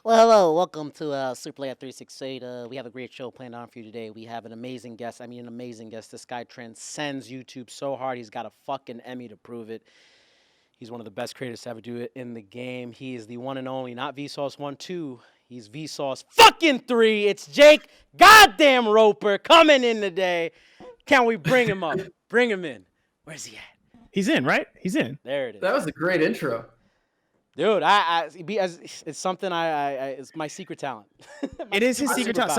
Well, hello, welcome to Super Late 368. We have a great show planned on for you today. We have an amazing guest. I mean, an amazing guest. This guy transcends YouTube so hard. He's got a fucking Emmy to prove it. He's one of the best creators to ever do it in the game. He is the one and only, not Vsauce 1, 2. He's Vsauce fucking 3. It's Jake goddamn Roper coming in today. Can we bring him up? Bring him in. Where's he at? He's in, right? He's in. There it is. That was a great intro. Dude, it's something it's my secret talent. It is his secret talent.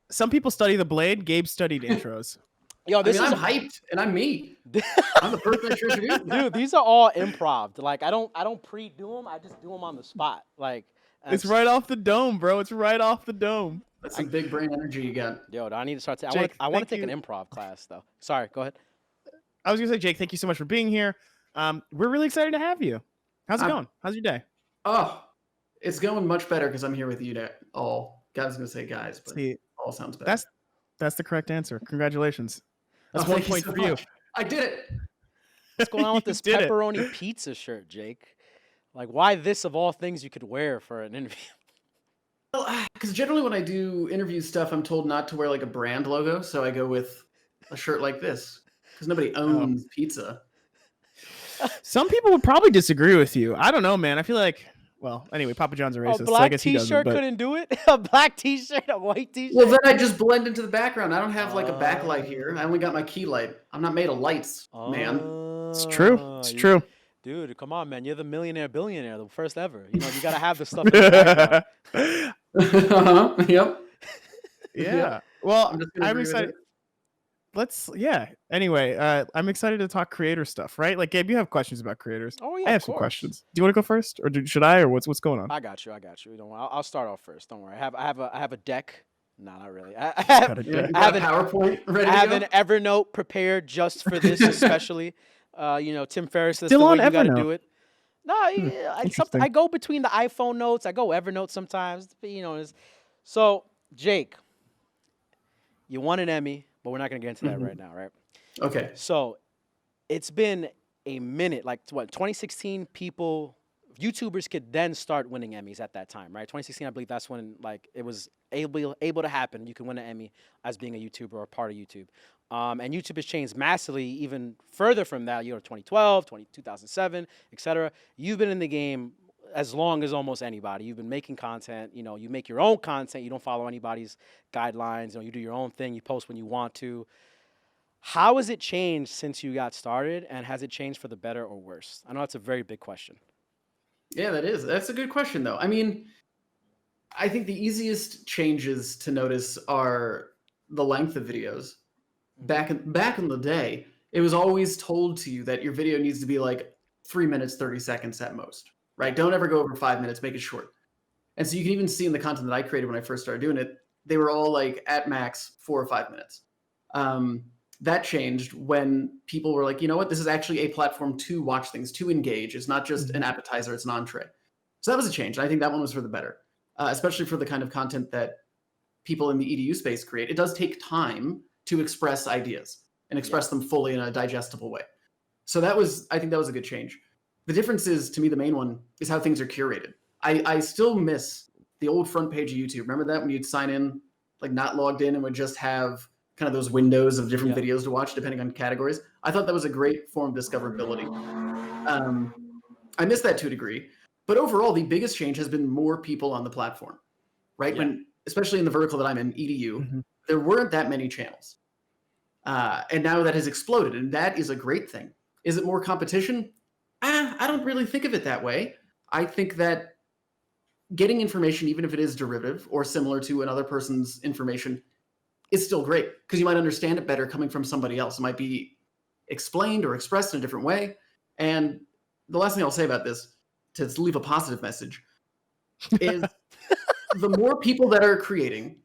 Some people study the blade. Gabe studied intros. Yo, I'm hyped, and I'm me. I'm the person that introduced you. Dude, these are all improv. Like I don't pre-do them. I just do them on the spot. Like it's right off the dome, bro. It's right off the dome. That's some big brain energy you got. Yo, I need to start. Jake, I want to take you. an improv class though. Sorry, go ahead. I was gonna say, Jake, thank you so much for being here. We're really excited to have you. How's it going? How's your day? Oh, it's going much better because I'm here with you all. I was gonna say guys, but all sounds better. That's the correct answer. Congratulations. That's 1 point for you. I did it. What's going on with this pepperoni pizza shirt, Jake? Like, why this of all things you could wear for an interview? Well, because generally when I do interview stuff, I'm told not to wear like a brand logo, so I go with a shirt like this because nobody owns pizza. Some people would probably disagree with you. I don't know, man. I feel like, well, anyway, Papa John's a racist. A black so I guess t-shirt couldn't do it? A black t-shirt, a white t-shirt? Well, then I just blend into the background. I don't have like a backlight here. I only got my key light. I'm not made of lights, man. It's true. It's true. Dude, come on, man. You're the millionaire billionaire, the first ever. You know, you got to have the stuff in the background. Yep. Yeah. Well, I'm excited. Anyway, I'm excited to talk creator stuff, right? Like, Gabe, you have questions about creators. Oh, yeah. I have some questions. Do you want to go first, or should I, or what's going on? I got you. Don't worry. I'll start off first. Don't worry. I have a deck. No, not really. I have a PowerPoint ready to go? I have an Evernote prepared just for this, especially. Tim Ferriss. That's Still the way on you Evernote. got to do it. No, I go between the iPhone notes. I go Evernote sometimes. So Jake, you won an Emmy, but we're not gonna get into that right now, right? Okay. So it's been a minute, like 2016 YouTubers could then start winning Emmys at that time, right? 2016, I believe that's when like it was able to happen. You can win an Emmy as being a YouTuber or part of YouTube. And YouTube has changed massively even further from that, 2012, 2007, etc. You've been in the game as long as almost anybody. You've been making content, you make your own content. You don't follow anybody's guidelines. You do your own thing. You post when you want to. How has it changed since you got started, and has it changed for the better or worse? I know that's a very big question. Yeah, that's a good question, though. I mean, I think the easiest changes to notice are the length of videos. Back in the day, it was always told to you that your video needs to be like 3 minutes, 30 seconds at most, right? Don't ever go over 5 minutes, make it short. And so you can even see in the content that I created when I first started doing it, they were all like at max 4 or 5 minutes. That changed when people were like, you know what, this is actually a platform to watch things, to engage. It's not just an appetizer, it's an entree. So that was a change. And I think that one was for the better, especially for the kind of content that people in the EDU space create. It does take time to express ideas and express them fully in a digestible way. So I think that was a good change. The difference is, to me, the main one is how things are curated. I still miss the old front page of YouTube. Remember that when you'd sign in, like not logged in, and would just have kind of those windows of different videos to watch depending on categories? I thought that was a great form of discoverability. I miss that to a degree. But overall, the biggest change has been more people on the platform, right? Yeah. Especially in the vertical that I'm in, EDU, there weren't that many channels. And now that has exploded, and that is a great thing. Is it more competition? I don't really think of it that way. I think that getting information, even if it is derivative or similar to another person's information, is still great because you might understand it better coming from somebody else. It might be explained or expressed in a different way. And the last thing I'll say about this, to leave a positive message, is the more people that are creating,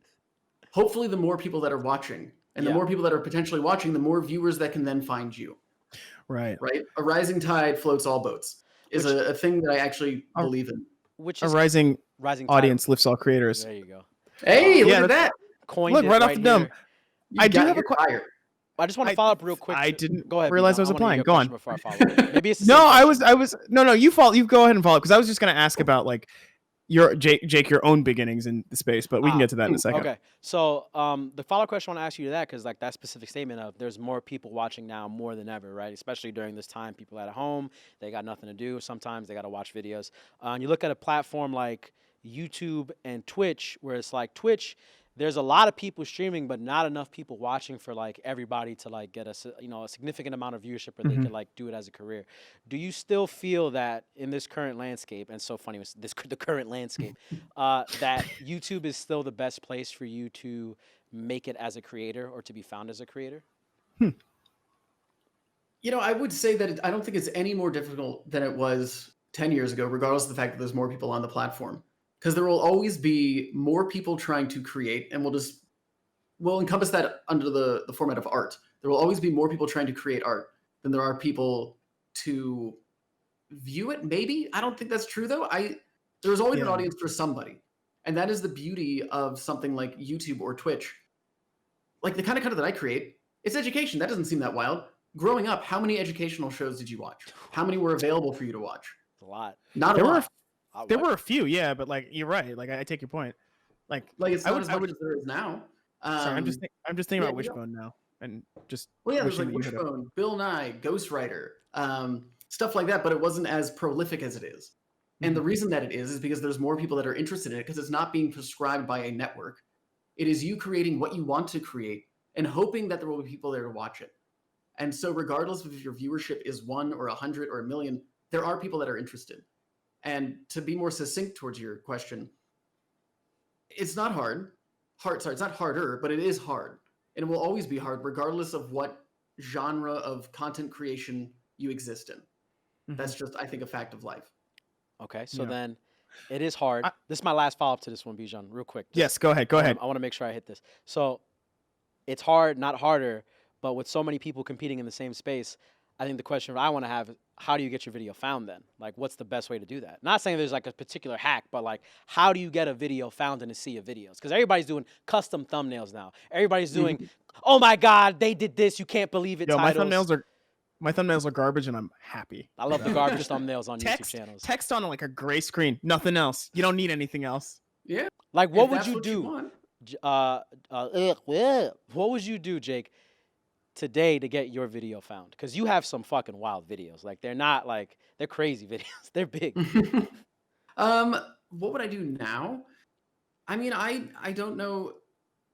hopefully the more people that are watching. And the more people that are potentially watching, the more viewers that can then find you. Right. A rising tide floats all boats is a thing that I actually believe in. Which is a rising audience lifts all creators. There you go. Hey, look at that. Look right off the dome. I do have a question. I just want to follow up real quick. I didn't go ahead, realize I was applying. Go on. Before I follow up. Maybe it's no, I was. No, you go ahead and follow up because I was just going to ask about like Jake, your own beginnings in the space, but we can get to that in a second. Okay, so the follow-up question I want to ask you to that, because like that specific statement of there's more people watching now more than ever, right? Especially during this time, people at home, they got nothing to do. Sometimes they got to watch videos. And you look at a platform like YouTube and Twitch, where it's like Twitch, there's a lot of people streaming, but not enough people watching for like everybody to like get a a significant amount of viewership where they could like do it as a career. Do you still feel that in this current landscape, and so funny was this the current landscape, that YouTube is still the best place for you to make it as a creator or to be found as a creator? I would say that I don't think it's any more difficult than it was 10 years ago, regardless of the fact that there's more people on the platform. Because there will always be more people trying to create, and we'll encompass that under the format of art. There will always be more people trying to create art than there are people to view it. Maybe. I don't think that's true, though. There's always an audience for somebody. And that is the beauty of something like YouTube or Twitch. Like the kind of content that I create, it's education. That doesn't seem that wild. Growing up, how many educational shows did you watch? How many were available for you to watch? A lot. Not a lot. There were a few, yeah, but like you're right. Like I take your point. Like it's not as much as there is now. Sorry, I'm just thinking about Wishbone now, and just there's like Wishbone, Bill Nye, Ghostwriter, stuff like that. But it wasn't as prolific as it is. And the reason that it is because there's more people that are interested in it because it's not being prescribed by a network. It is you creating what you want to create and hoping that there will be people there to watch it. And so regardless of if your viewership is 1 or 100 or 1,000,000, there are people that are interested. And to be more succinct towards your question, it's not hard. It's not harder, but it is hard. And it will always be hard regardless of what genre of content creation you exist in. That's just, I think, a fact of life. Okay, so then it is hard. This is my last follow-up to this one, Bijan, real quick. Yes, go ahead. I want to make sure I hit this. So it's hard, not harder, but with so many people competing in the same space, I think the question I want to have is, how do you get your video found then? Like, what's the best way to do that? Not saying there's like a particular hack, but like, how do you get a video found in a sea of videos? Because everybody's doing custom thumbnails now. Everybody's doing, oh my God, they did this. You can't believe it. Yo, my thumbnails are garbage, and I'm happy. I love the garbage thumbnails on YouTube channels. Text on like a gray screen, nothing else. You don't need anything else. Yeah. Like, what would you do? What would you do, Jake, today to get your video found? Because you have some fucking wild videos. Like, they're not like, they're crazy videos. They're big. What would I do now? I mean, I don't know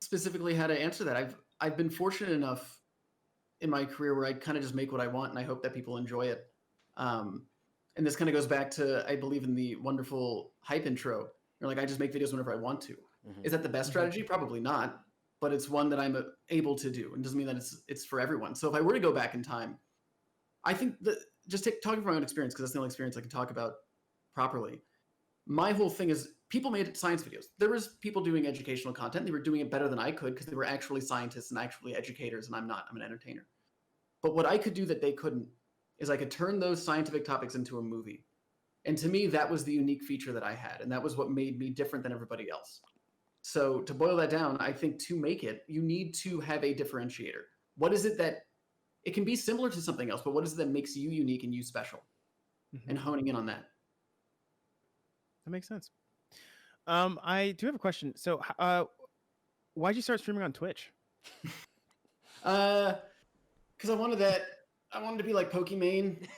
specifically how to answer that. I've been fortunate enough in my career where I kind of just make what I want and I hope that people enjoy it. And this kind of goes back to, I believe in the wonderful hype intro. You're like, I just make videos whenever I want to. Is that the best strategy? Probably not, but it's one that I'm able to do, and doesn't mean that it's for everyone. So if I were to go back in time, I think that talking from my own experience, because that's the only experience I can talk about properly. My whole thing is people made science videos. There was people doing educational content. They were doing it better than I could because they were actually scientists and actually educators, and I'm not. I'm an entertainer. But what I could do that they couldn't is I could turn those scientific topics into a movie. And to me, that was the unique feature that I had, and that was what made me different than everybody else. So to boil that down, I think to make it, you need to have a differentiator. What is it that it can be similar to something else, but what is it that makes you unique and you special? And honing in on that. That makes sense. I do have a question. So why'd you start streaming on Twitch? Because I wanted to be like Pokimane.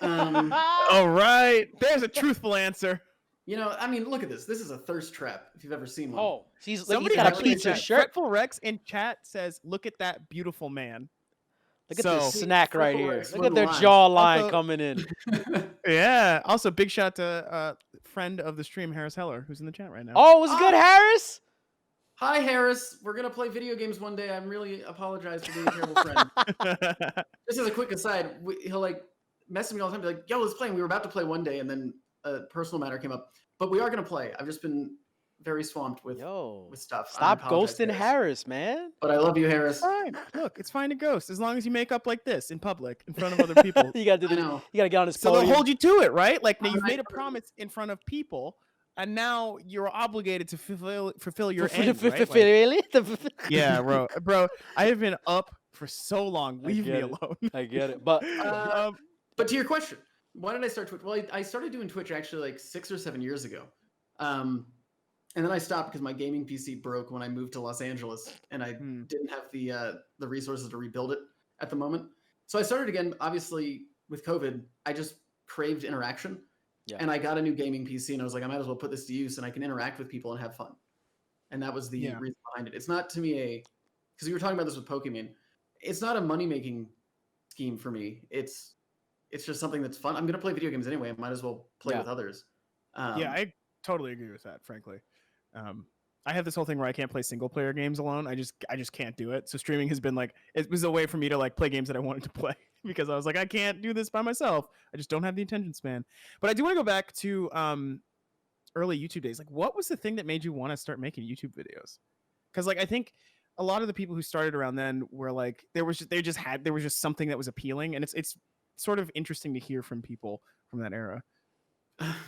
All right. There's a truthful answer. I mean, look at this. This is a thirst trap, if you've ever seen one. Oh, he's Somebody got a pizza shirt. Fretful Rex in chat says, look at that beautiful man. Look at this snack right here. Rex, Look at their jawline coming in. Yeah. Also, big shout to friend of the stream, Harris Heller, who's in the chat right now. Oh, it was good, Harris? Hi, Harris. We're going to play video games one day. I'm really apologize for being a terrible friend. Just as a quick aside, he'll like message me all the time, be like, yo, let's play. And we were about to play one day, and then a personal matter came up. But we are going to play. I've just been very swamped with stuff. Stop ghosting Harris, man. But I love you, Harris. Fine. Look, it's fine to ghost as long as you make up like this in public in front of other people. You got to do You got to get on his podium. So they'll hold you to it, right? Like, now you've made a promise in front of people, and now you're obligated to fulfill your end, right? Really? Yeah, bro. I have been up for so long. Leave me alone. I get it. But to your question, why did I start Twitch? Well, I started doing Twitch actually like 6 or 7 years ago. And then I stopped because my gaming PC broke when I moved to Los Angeles, and I didn't have the resources to rebuild it at the moment. So I started again. Obviously, with COVID, I just craved interaction, and I got a new gaming PC, and I was like, I might as well put this to use, and I can interact with people and have fun. And that was the reason behind it. It's not to me because we were talking about this with Pokemon. It's not a money making scheme for me. It's just something that's fun. I'm gonna play video games anyway. I might as well play with others. I totally agree with that, frankly. I have this whole thing where I can't play single player games alone. I just can't do it. So streaming has been like, it was a way for me to like play games that I wanted to play because I was like, I can't do this by myself. I just don't have the attention span. But I do want to go back to early YouTube days. Like, what was the thing that made you want to start making YouTube videos? Because like I think a lot of the people who started around then were like, there was just something that was appealing, and it's sort of interesting to hear from people from that era.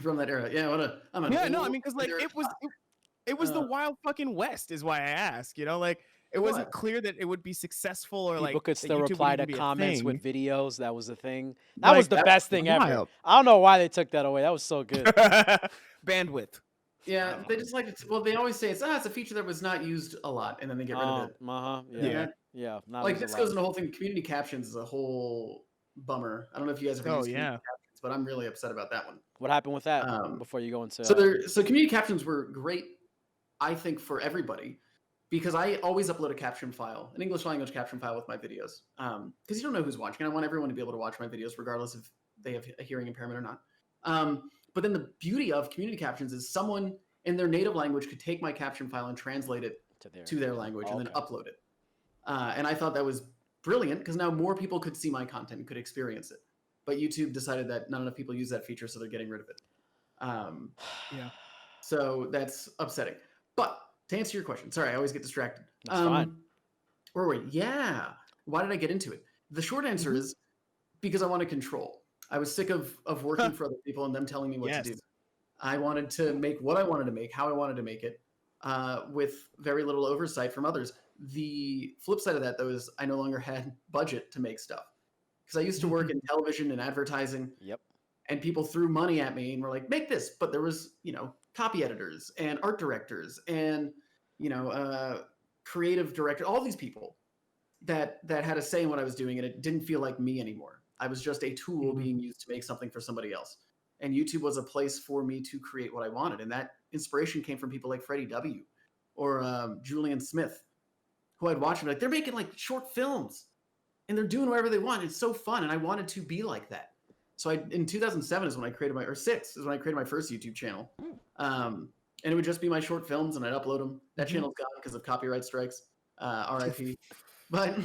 From that era, yeah. I mean, because like it was the wild fucking west, is why I ask. You know, like it wasn't clear that it would be successful or people like could still reply to comments with videos. That was the thing. That Like, was the best thing ever. I don't know why they took that away. That was so good. Bandwidth. Yeah, they just like it. Well, they always say it's a feature that was not used a lot, and then they get rid of it. Yeah. Like this goes in the whole thing. Community captions is a whole bummer. I don't know if you guys have used community captions, but I'm really upset about that one. What happened with that? Before you go into so community captions were great, I think, for everybody, because I always upload a caption file, an English language caption file with my videos, because you don't know who's watching. And I want everyone to be able to watch my videos regardless if they have a hearing impairment or not. But then the beauty of community captions is someone in their native language could take my caption file and translate it to their language and then upload it. And I thought that was brilliant because now more people could see my content and could experience it. But YouTube decided that not enough people use that feature, so they're getting rid of it. So that's upsetting. But to answer your question, sorry, I always get distracted. That's fine. Where were we? Yeah. Why did I get into it? The short answer is because I wanted control. I was sick of working for other people and them telling me what to do. I wanted to make what I wanted to make, how I wanted to make it, with very little oversight from others. The flip side of that, though, is I no longer had budget to make stuff. Because I used to work in television and advertising. Yep. And people threw money at me and were like, make this. But there was, copy editors and art directors and, creative director, all these people that had a say in what I was doing. And it didn't feel like me anymore. I was just a tool being used to make something for somebody else. And YouTube was a place for me to create what I wanted. And that inspiration came from people like Freddie W. or Julian Smith, who I'd watch and be like, they're making like short films and they're doing whatever they want. It's so fun. And I wanted to be like that. So in 2007 is when I created my first YouTube channel. And it would just be my short films and I'd upload them. That channel's gone because of copyright strikes. RIP. But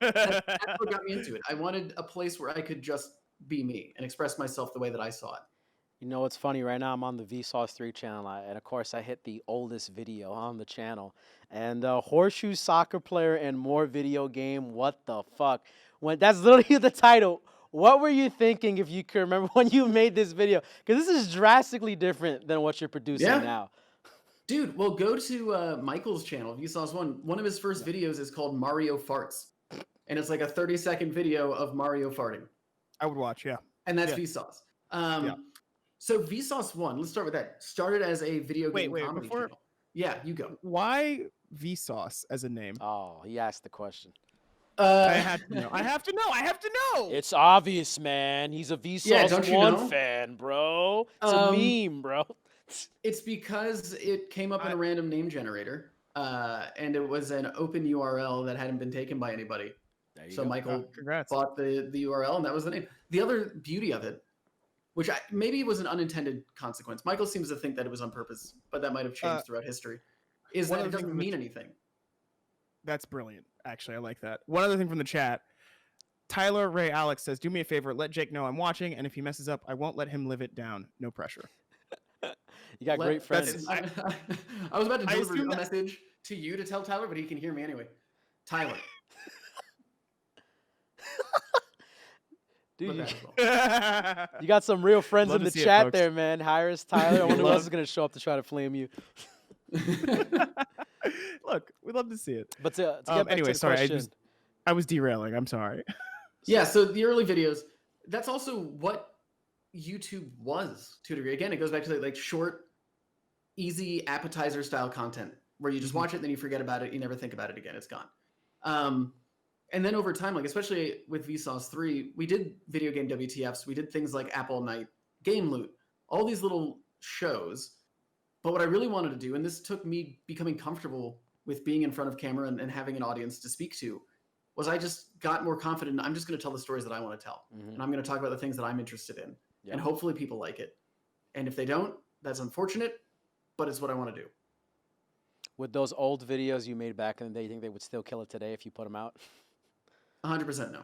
that's what got me into it. I wanted a place where I could just be me and express myself the way that I saw it. You know what's funny? Right now I'm on the Vsauce 3 channel, and of course I hit the oldest video on the channel. And horseshoe soccer player and more video game. What the fuck? That's literally the title. What were you thinking, if you could remember, when you made this video? Because this is drastically different than what you're producing now. Dude, well, go to Michael's channel, Vsauce 1. One of his first videos is called Mario Farts. And it's like a 30-second video of Mario farting. I would watch, yeah. And that's Vsauce. So Vsauce 1, let's start with that. Started as a video game comedy channel. Yeah, you go. Why Vsauce as a name? Oh, he asked the question. I have to know. It's obvious, man. He's a Vsauce 1 fan, bro. It's a meme, bro. It's because it came up in a random name generator, and it was an open URL that hadn't been taken by anybody. So Michael bought the URL, and that was the name. The other beauty of it, which maybe was an unintended consequence. Michael seems to think that it was on purpose, but that might have changed throughout history, is that it doesn't mean anything. That's brilliant. Actually, I like that. One other thing from the chat. Tyler Ray Alex says, do me a favor, let Jake know I'm watching, and if he messes up, I won't let him live it down. No pressure. You got great friends. I was about to deliver a message to you to tell Tyler, but he can hear me anyway. Tyler. Dude, you got some real friends in the chat there, man. Hyris, Tyler. I wonder who else is going to show up to try to flame you. Look, we'd love to see it. But to get back to the question, I was derailing. I'm sorry. Yeah, so the early videos, that's also what YouTube was to a degree. Again, it goes back to like short easy appetizer style content where you just watch it, then you forget about it, you never think about it again, it's gone. And then over time, like especially with Vsauce 3, we did video game WTFs, we did things like Apple Night, Game Loot, all these little shows. But what I really wanted to do, and this took me becoming comfortable with being in front of camera and having an audience to speak to, was I just got more confident. I'm just going to tell the stories that I want to tell. And I'm going to talk about the things that I'm interested in. Yeah. And hopefully people like it. And if they don't, that's unfortunate, but it's what I want to do. With those old videos you made back in the day, you think they would still kill it today if you put them out? 100% no.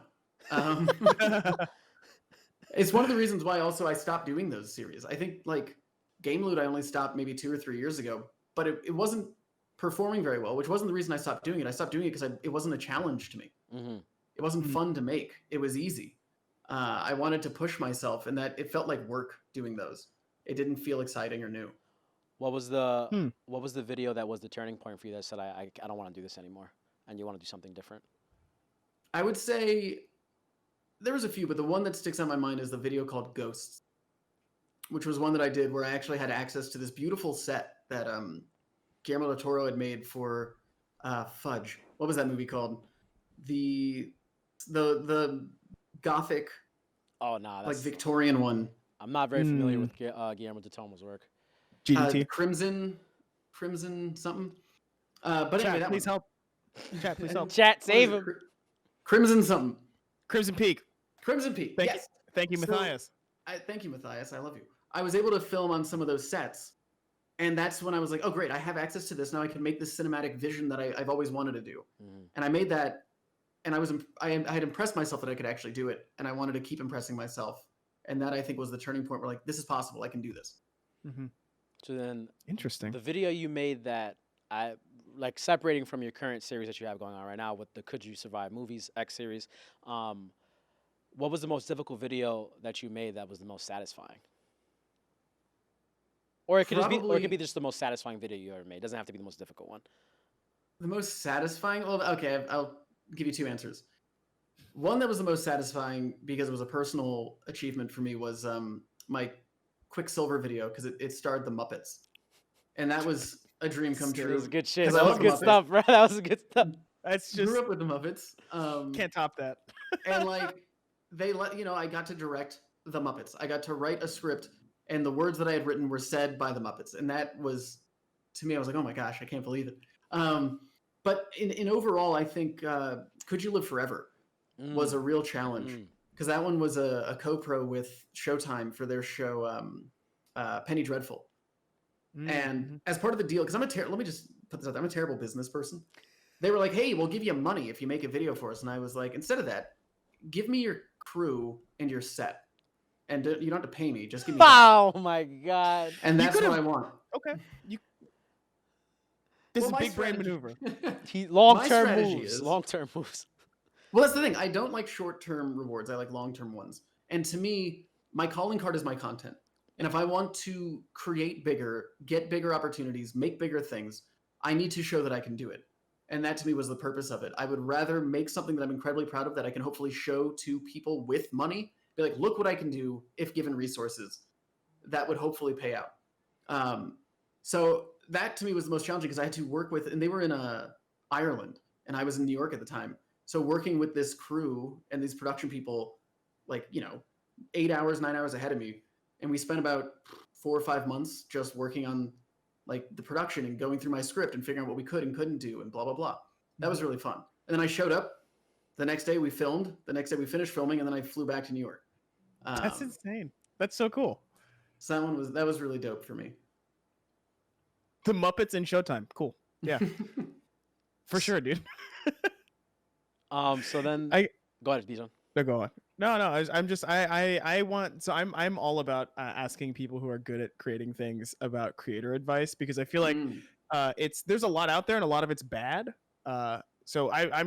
It's one of the reasons why also I stopped doing those series. I think like Game Loot I only stopped maybe 2 or 3 years ago, but it wasn't performing very well, which wasn't the reason I stopped doing it. I stopped doing it because it wasn't a challenge to me. It wasn't fun to make. It was easy. I wanted to push myself, and that it felt like work doing those. It didn't feel exciting or new. What was the video that was the turning point for you that said I don't want to do this anymore, and you want to do something different? I would say there was a few, but the one that sticks out in my mind is the video called Ghosts, which was one that I did where I actually had access to this beautiful set that Guillermo del Toro had made for Fudge. What was that movie called? The Gothic, Oh no, like Victorian one. I'm not very familiar with Guillermo del Toro's work. GDT. Crimson something. But Chat, anyway, that please one. help. Chat, please help. Chat, What save is it? him. Crimson something. Crimson Peak. Crimson Peak. Thank Yes. Thank you, So- Matthias. Thank you, Matthias. I love you. I was able to film on some of those sets. And that's when I was like, oh, great. I have access to this. Now I can make this cinematic vision that I've always wanted to do. And I made that. And I had impressed myself that I could actually do it. And I wanted to keep impressing myself. And that I think was the turning point where like, this is possible. I can do this. So then, Interesting. the video you made that I like separating from your current series that you have going on right now with the Could You Survive Movies X series, what was the most difficult video that you made that was the most satisfying? Or it could be just the most satisfying video you ever made. It doesn't have to be the most difficult one. The most satisfying? Well, okay, I'll give you 2 answers. One that was the most satisfying because it was a personal achievement for me was my Quicksilver video because it starred the Muppets. And that was a dream come true. That was good shit. 'Cause I That was love the good Muppets. stuff, bro. That was good stuff. That's just Grew up with the Muppets. can't top that. And like they let I got to direct the Muppets. I got to write a script, and the words that I had written were said by the Muppets, and that was, to me, I was like, oh my gosh, I can't believe it. But in overall, I think Could You Live Forever was a real challenge because that one was a co-pro with Showtime for their show Penny Dreadful. And as part of the deal, because let me just put this out there, I'm a terrible business person. They were like, hey, we'll give you money if you make a video for us. And I was like, instead of that, give me your crew and your set. And you don't have to pay me. Just give me Oh my god. And You that's what could've- I want. Okay. This is my big brain strategy- maneuver. Long-term strategy moves. is- Long-term moves. Well, that's the thing. I don't like short-term rewards. I like long-term ones. And to me, my calling card is my content. And if I want to create bigger, get bigger opportunities, make bigger things, I need to show that I can do it. And that to me was the purpose of it. I would rather make something that I'm incredibly proud of that I can hopefully show to people with money. Be like, look what I can do if given resources. That would hopefully pay out. So that to me was the most challenging because I had to work with, and they were in Ireland, and I was in New York at the time. So working with this crew and these production people, like, 8 hours, 9 hours ahead of me. And we spent about 4 or 5 months just working on like the production and going through my script and figuring out what we could and couldn't do and blah, blah, blah. That was really fun. And then I showed up. The next day we filmed. The next day we finished filming, and then I flew back to New York. That's insane. That's so cool. So that was really dope for me. The Muppets and Showtime. Cool. Yeah. For sure, dude. So then go ahead, Bijan. No, go on. No. I want. So I'm all about asking people who are good at creating things about creator advice because I feel like there's a lot out there and a lot of it's bad. So I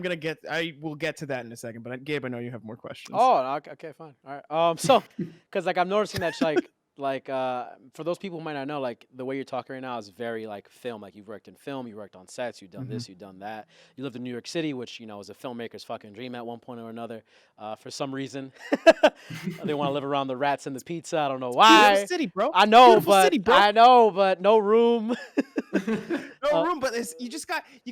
will get to that in a second. But Gabe, I know you have more questions. Oh, okay, fine. All right. So, because like I'm noticing that like like for those people who might not know, like the way you're talking right now is very like film. Like you've worked in film, you worked on sets, you've done this, you've done that. You lived in New York City, which is a filmmaker's fucking dream at one point or another. For some reason, they want to live around the rats and the pizza. I don't know Beautiful why. city, bro. I know, Beautiful but city, bro. I know, but no room. No room, but you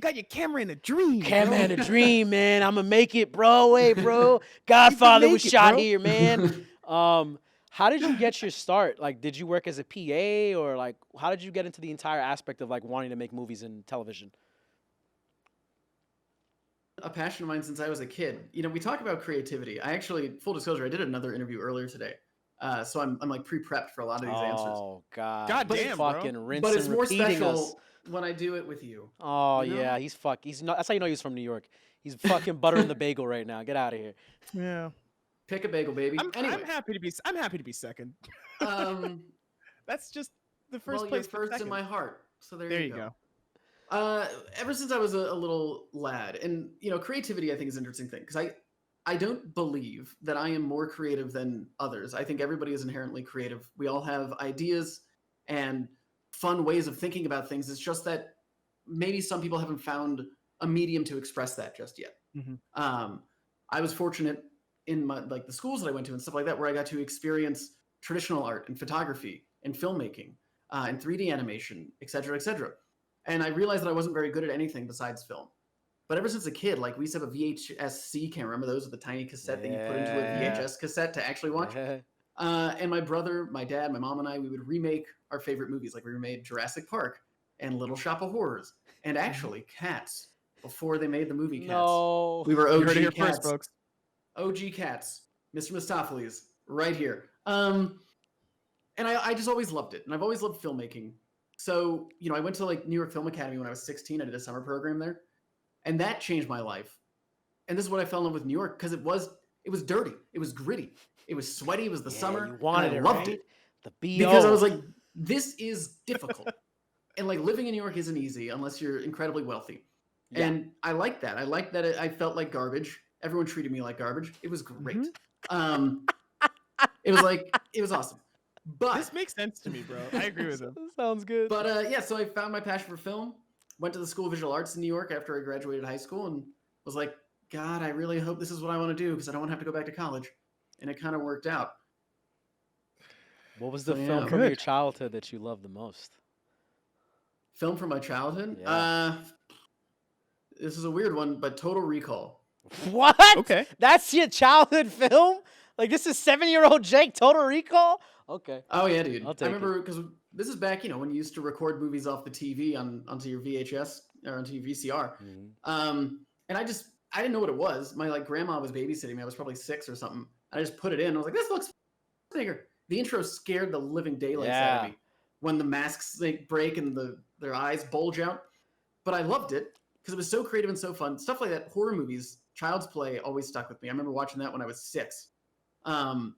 got your camera and a dream. Camera bro. and a dream, man. I'm gonna make it, bro. Hey, bro. Godfather was make it, shot bro. here, man. How did you get your start? Like, did you work as a PA, or like, how did you get into the entire aspect of like wanting to make movies and television? A passion of mine since I was a kid. We talk about creativity. I actually, full disclosure, I did another interview earlier today. So I'm like pre-prepped for a lot of these answers. Oh God! God He's damn, bro. fucking rinsing, But it's more repeating special us. when I do it with you. Oh you know? yeah, he's not. That's how you know he's from New York. He's fucking buttering the bagel right now. Get out of here. Yeah. Pick a bagel, baby. Anyway, I'm happy to be second. um, That's just the first well, place. you're first second. in my heart. So there There you go. Ever since I was a little lad, and creativity I think is an interesting thing because I don't believe that I am more creative than others. I think everybody is inherently creative. We all have ideas and fun ways of thinking about things. It's just that maybe some people haven't found a medium to express that just yet. I was fortunate in the schools that I went to and stuff like that, where I got to experience traditional art and photography and filmmaking and 3D animation, et cetera, et cetera. And I realized that I wasn't very good at anything besides film. But ever since a kid, like we used to have a VHS-C camera. Remember those with the tiny cassette that you put into a Yeah. VHS cassette to actually watch? And my brother, my dad, my mom, and I, we would remake our favorite movies. Like we remade Jurassic Park and Little Shop of Horrors and actually Cats before they made the movie Cats. No. We were You heard it OG here Cats. first, folks. OG Cats. Mr. Mistopheles, right here. And I just always loved it. And I've always loved filmmaking. So, I went to New York Film Academy when I was 16. I did a summer program there. And that changed my life. And this is what I fell in love with New York because it was dirty. It was gritty. It was sweaty. It was the summer. You wanted and I it, loved right? it. The BO. Because I was like, this is difficult. And living in New York isn't easy unless you're incredibly wealthy. Yeah. And I liked that. I liked that I felt like garbage. Everyone treated me like garbage. It was great. It was awesome. But This makes sense to me, bro. I agree with him. Sounds good. But yeah, so I found my passion for film. Went to the School of Visual Arts in New York after I graduated high school and was like, God, I really hope this is what I want to do because I don't want to have to go back to college. And it kind of worked out. What was the So, film yeah. from your Good. childhood that you loved the most? Film from my childhood? Yeah. This is a weird one, but Total Recall. What? Okay. That's your childhood film? Like this is 7-year-old Jake Total Recall? Okay. Oh yeah, dude. I'll I take remember because this is back, when you used to record movies off the TV onto your VHS or onto your VCR. And I didn't know what it was. My grandma was babysitting me. I was probably 6 or something. I just put it in. I was like, this looks bigger. The intro scared the living daylights out of me when the masks break and their eyes bulge out. But I loved it because it was so creative and so fun. Stuff like that. Horror movies, Child's Play always stuck with me. I remember watching that when I was 6. And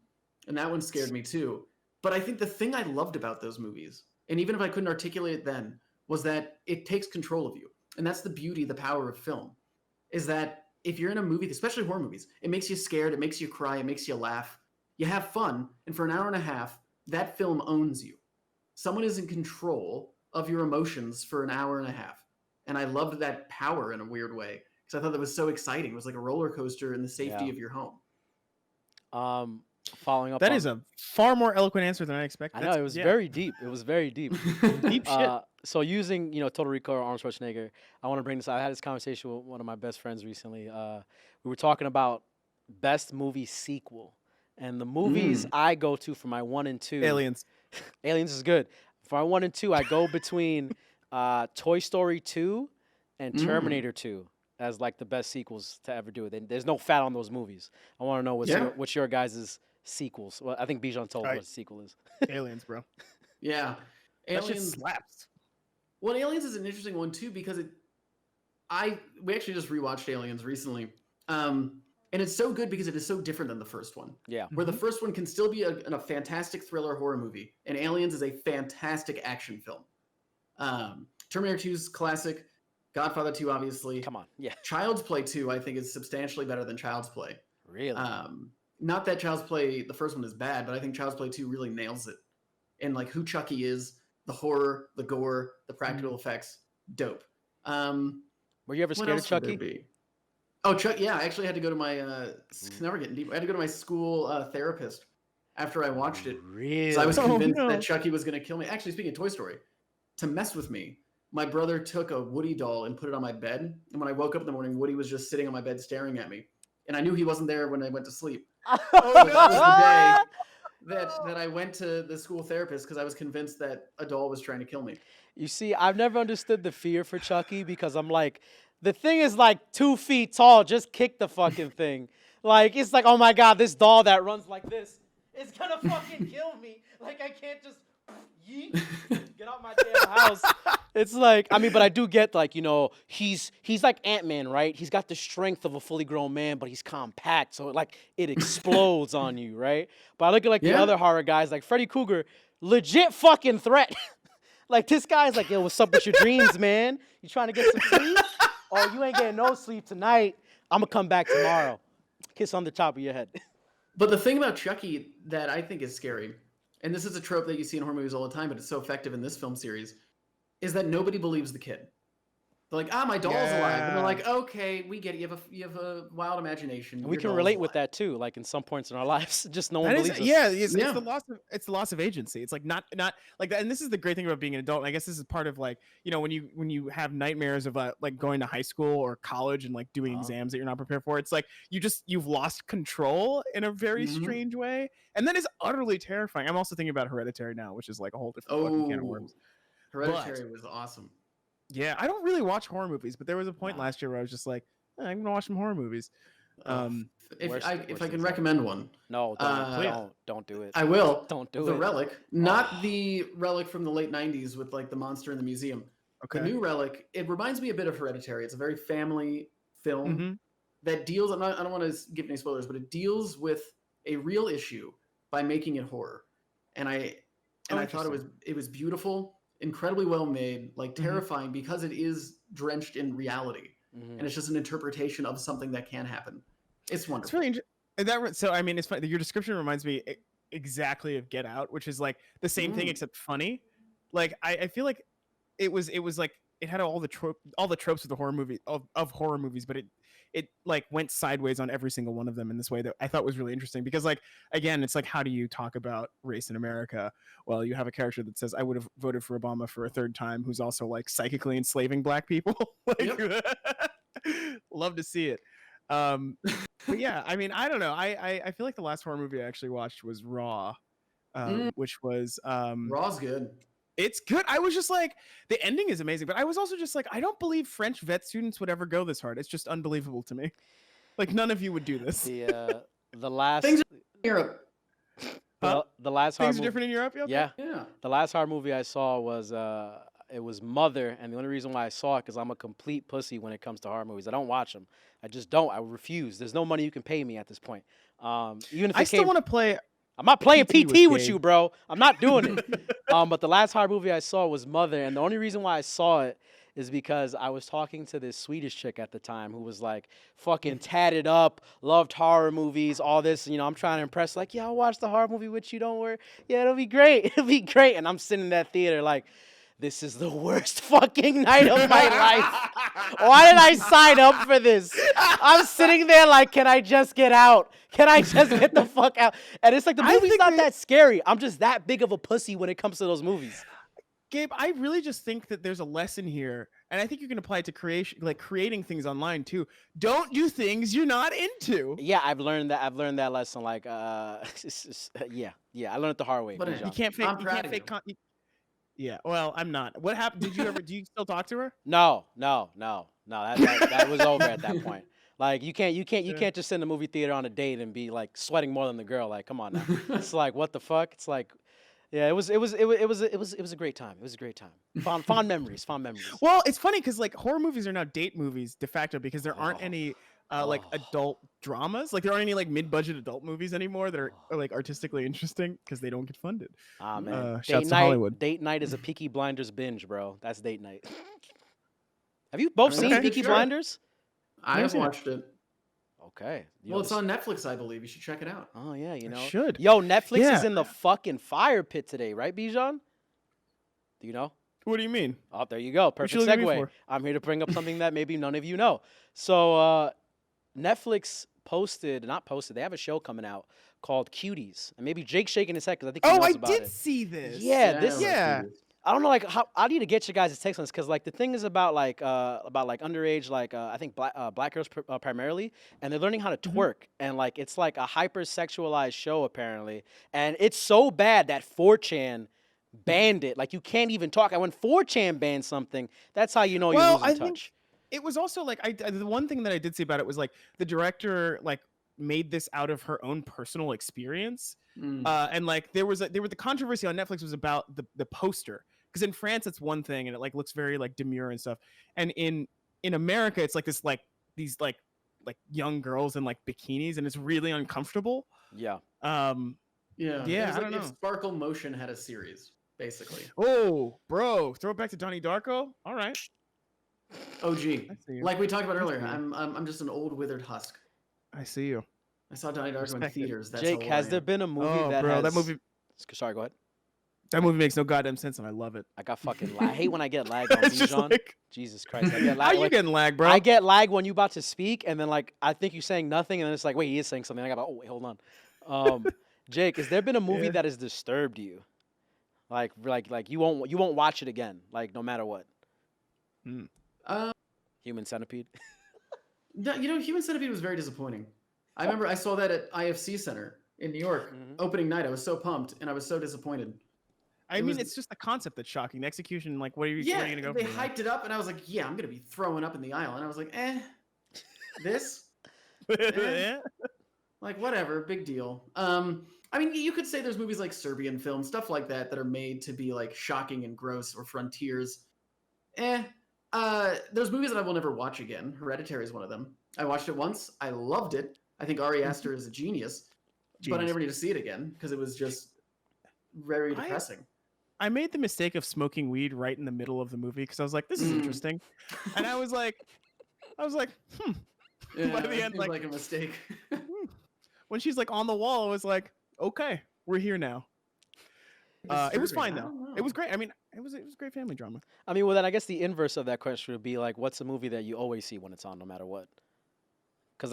that one scared me too. But I think the thing I loved about those movies, and even if I couldn't articulate it then, was that it takes control of you. And that's the beauty, the power of film, is that if you're in a movie, especially horror movies, it makes you scared, it makes you cry, it makes you laugh. You have fun, and for an hour and a half, that film owns you. Someone is in control of your emotions for an hour and a half. And I loved that power in a weird way, because I thought that was so exciting. It was like a roller coaster in the safety of your home. Following up That on, is a far more eloquent answer than I expected. I know, it was very deep. It was very deep. deep shit. So using, Total Recall or Arnold Schwarzenegger, I want to bring this. I had this conversation with one of my best friends recently. We were talking about best movie sequel, and the movies I go to for my 1 and 2. Aliens. Aliens is good. For my 1 and 2, I go between Toy Story 2 and Terminator 2 as the best sequels to ever do it. There's no fat on those movies. I want to know what's your guys' sequels. Well, I think Bijan told what the sequel is. Aliens, bro. Yeah. That shit Aliens slaps. Well, Aliens is an interesting one too because we actually just rewatched Aliens recently, and it's so good because it is so different than the first one. Yeah, where the first one can still be a fantastic thriller horror movie, and Aliens is a fantastic action film. Terminator 2's classic, Godfather 2 obviously. Come on, yeah. Child's Play 2 I think is substantially better than Child's Play. Really? Not that Child's Play the first one is bad, but I think Child's Play 2 really nails it. and like who Chucky is, the horror, the gore, the practical Mm-hmm. effects, dope. Were you ever What scared of else would there Chucky? be? Oh, Chuck. Yeah, I actually had to go to my. Now we're getting deep. I had to go to my school therapist after I watched it because I was Really? Oh convinced no. that Chucky was going to kill me. Actually, speaking of Toy Story, to mess with me, my brother took a Woody doll and put it on my bed. And when I woke up in the morning, Woody was just sitting on my bed staring at me. And I knew he wasn't there when I went to sleep. Oh So that was the day no. that I went to the school therapist because I was convinced that a doll was trying to kill me. You see, I've never understood the fear for Chucky because I'm like, the thing is like 2 feet tall. Just kick the fucking thing. Like, it's like, oh my God, this doll that runs like this is gonna fucking kill me. Like, I can't just yeet, get out my damn house. It's like, I mean, but I do get like, he's like Ant-Man, right? He's got the strength of a fully grown man, but he's compact, so it explodes on you, right? But I look at like the Yeah. other horror guys, like Freddy Krueger, legit fucking threat. Like this guy's like, yo, what's up with your dreams, man? You trying to get some sleep? Oh, you ain't getting no sleep tonight. I'm gonna come back tomorrow. Kiss on the top of your head. But the thing about Chucky that I think is scary, and this is a trope that you see in horror movies all the time, but it's so effective in this film series, is that nobody believes the kid. They're like, my doll's alive. And they're like, okay, we get it. You have a wild imagination. And we Your can doll's relate with alive." that too, like in some points in our lives. Just no one That believes is, us. yeah, it's Yeah. the loss of agency. It's like not like that. And this is the great thing about being an adult. And I guess this is part of like, when you have nightmares of like going to high school or college and like doing exams that you're not prepared for. It's like you've lost control in a very Mhm. strange way, and that is utterly terrifying. I'm also thinking about Hereditary now, which is like a whole different fucking can of worms. Hereditary was awesome. Yeah, I don't really watch horror movies, but there was a point last year where I was just like, I'm gonna watch some horror movies. If Worst- I worst can example. recommend one, No, don't do it. I will. Don't do The it. Relic, not the Relic from the late '90s with like the monster in the museum. Okay. The new Relic. It reminds me a bit of Hereditary. It's a very family film Mhm. that deals. I don't want to give any spoilers, but it deals with a real issue by making it horror. And I thought it was beautiful, incredibly well made, like terrifying because it is drenched in reality, and it's just an interpretation of something that can happen. It's wonderful. It's really interesting. So I mean, it's funny. Your description reminds me exactly of Get Out, which is like the same thing except funny. Like I feel like it was like it had all the tropes of the horror movie of horror movies, but it like went sideways on every single one of them in this way that I thought was really interesting because like again, it's like how do you talk about race in America? Well, you have a character that says I would have voted for Obama for a third time, who's also like psychically enslaving black people. Like, love to see it. But yeah, I mean, I don't know. I feel like the last horror movie I actually watched was Raw, which was Raw's good. It's good. I was just like, the ending is amazing, but I was also just like, I don't believe French vet students would ever go this hard. It's just unbelievable to me. Like none of you would do this. The last Things in Europe. the last horror Things are different in Europe. Okay. Yeah. The last horror movie I saw was it was Mother, and the only reason why I saw it because I'm a complete pussy when it comes to horror movies. I don't watch them. I just don't. I refuse. There's no money you can pay me at this point. Even if I still want to play. I'm not playing PT with Gabe. you, bro. I'm not doing it. But the last horror movie I saw was Mother, and the only reason why I saw it is because I was talking to this Swedish chick at the time who was like fucking tatted up, loved horror movies, all this. And, I'm trying to impress, like, yeah, I'll watch the horror movie with you. Don't worry. Yeah, it'll be great. It'll be great. And I'm sitting in that theater like, this is the worst fucking night of my life. Why did I sign up for this? I'm sitting there like, can I just get out? Can I just get the fuck out? And it's like the movie's not that scary. I'm just that big of a pussy when it comes to those movies. Gabe, I really just think that there's a lesson here, and I think you can apply it to creating things online too. Don't do things you're not into. Yeah, I've learned that lesson. Like, yeah, I learned it the hard way. But You can't fake. I'm You proud can't of fake. you. Yeah. Well, I'm not. What happened? Did you ever? Do you still talk to her? No. That was over at that point. Like you can't just sit in the movie theater on a date and be like sweating more than the girl. Like, come on now. It's like, what the fuck? It's like, yeah, it was a great time. It was a great time. Fond memories. Well, it's funny because like horror movies are now date movies de facto because there aren't any like adult dramas. Like there aren't any like mid-budget adult movies anymore that are like artistically interesting because they don't get funded. Ah man, shouts to Hollywood. Date night is a Peaky Blinders binge, bro. That's date night. Have you both seen Okay, Peaky sure. Blinders? I have watched it. Okay. Well, it's on Netflix, I believe. You should check it out. Oh yeah, you know. Should. Yo, Netflix Yeah. is in the fucking fire pit today, right, Bijan? Do you know? What do you mean? Oh, there you go. What you Perfect looking at me segue. for? I'm here to bring up something that maybe none of you know. So Netflix they have a show coming out called Cuties. And maybe Jake's shaking his head because I think he knows I about did it. see this. Yeah, this I know yeah. what it is. I don't know, like how I need to get your guys' takes on this because like the thing is about underage I think black girls primarily, and they're learning how to twerk, and like it's like a hypersexualized show apparently, and it's so bad that 4chan banned it. Like you can't even talk. And when 4chan bans something, that's how you know you're Well, losing I think touch. it was also like the one thing that I did see about it was like the director like made this out of her own personal experience. And like there was the controversy on Netflix was about the poster, because in France it's one thing and it like looks very like demure and stuff, and in America it's like this like these like young girls in like bikinis and it's really uncomfortable. Yeah. Yeah. Yeah, It was I like don't know. if Sparkle Motion had a series, basically. Oh, bro, throw it back to Donnie Darko. All right. OG. I see you. Like we talked about I earlier, see you. I'm just an old withered husk. I see you. I saw Donnie Darko in Respect it. theaters. That's Jake, how old has I there am. been a movie Oh, that bro, has? that movie Sorry, go ahead. makes no goddamn sense, and I love it. I got fucking. I hate when I get lagged on It's just Bijan. like, Jesus Christ, I get how lag. you Like, getting lag, bro? I get lag when you about to speak, and then like I think you're saying nothing, and then it's like, wait, he is saying something. I got, oh wait, hold on. Jake, has there been a movie Yeah. that has disturbed you? Like you won't watch it again, like no matter what. Uh, Human Centipede. no, Human Centipede was very disappointing. I remember I saw that at IFC Center in New York opening night. I was so pumped and I was so disappointed. I mean, it's just the concept that's shocking. The execution, like, what are you going to go they for? hyped it up and I was like, yeah, I'm gonna be throwing up in the aisle, and I was like, this. Yeah. Like whatever, big deal. I mean, you could say there's movies like Serbian films, stuff like that, that are made to be like shocking and gross, or Frontiers. There's movies that I will never watch again. Hereditary is one of them. I watched it once. I loved it. I think Ari Aster is a genius, but I never need to see it again because it was just very depressing. I made the mistake of smoking weed right in the middle of the movie because I was like, this is interesting, and I was like, Yeah, By the it end, seems like a mistake. when she's like on the wall, I was like, okay, we're here now. It was fine though. It was great. I mean, it was great family drama. I mean, well then I guess the inverse of that question would be like, what's a movie that you always see when it's on, no matter what? Because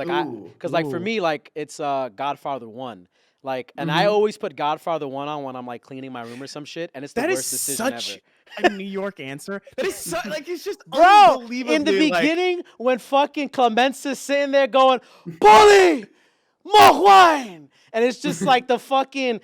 like for me, like it's Godfather 1. Like, and I always put Godfather 1 on when I'm like cleaning my room or some shit, and it's the worst decision ever. A New York answer. That is like it's just Bro, unbelievably, in the like- beginning, when fucking Clemence's sitting there going, Bully! More wine! And it's just like the fucking.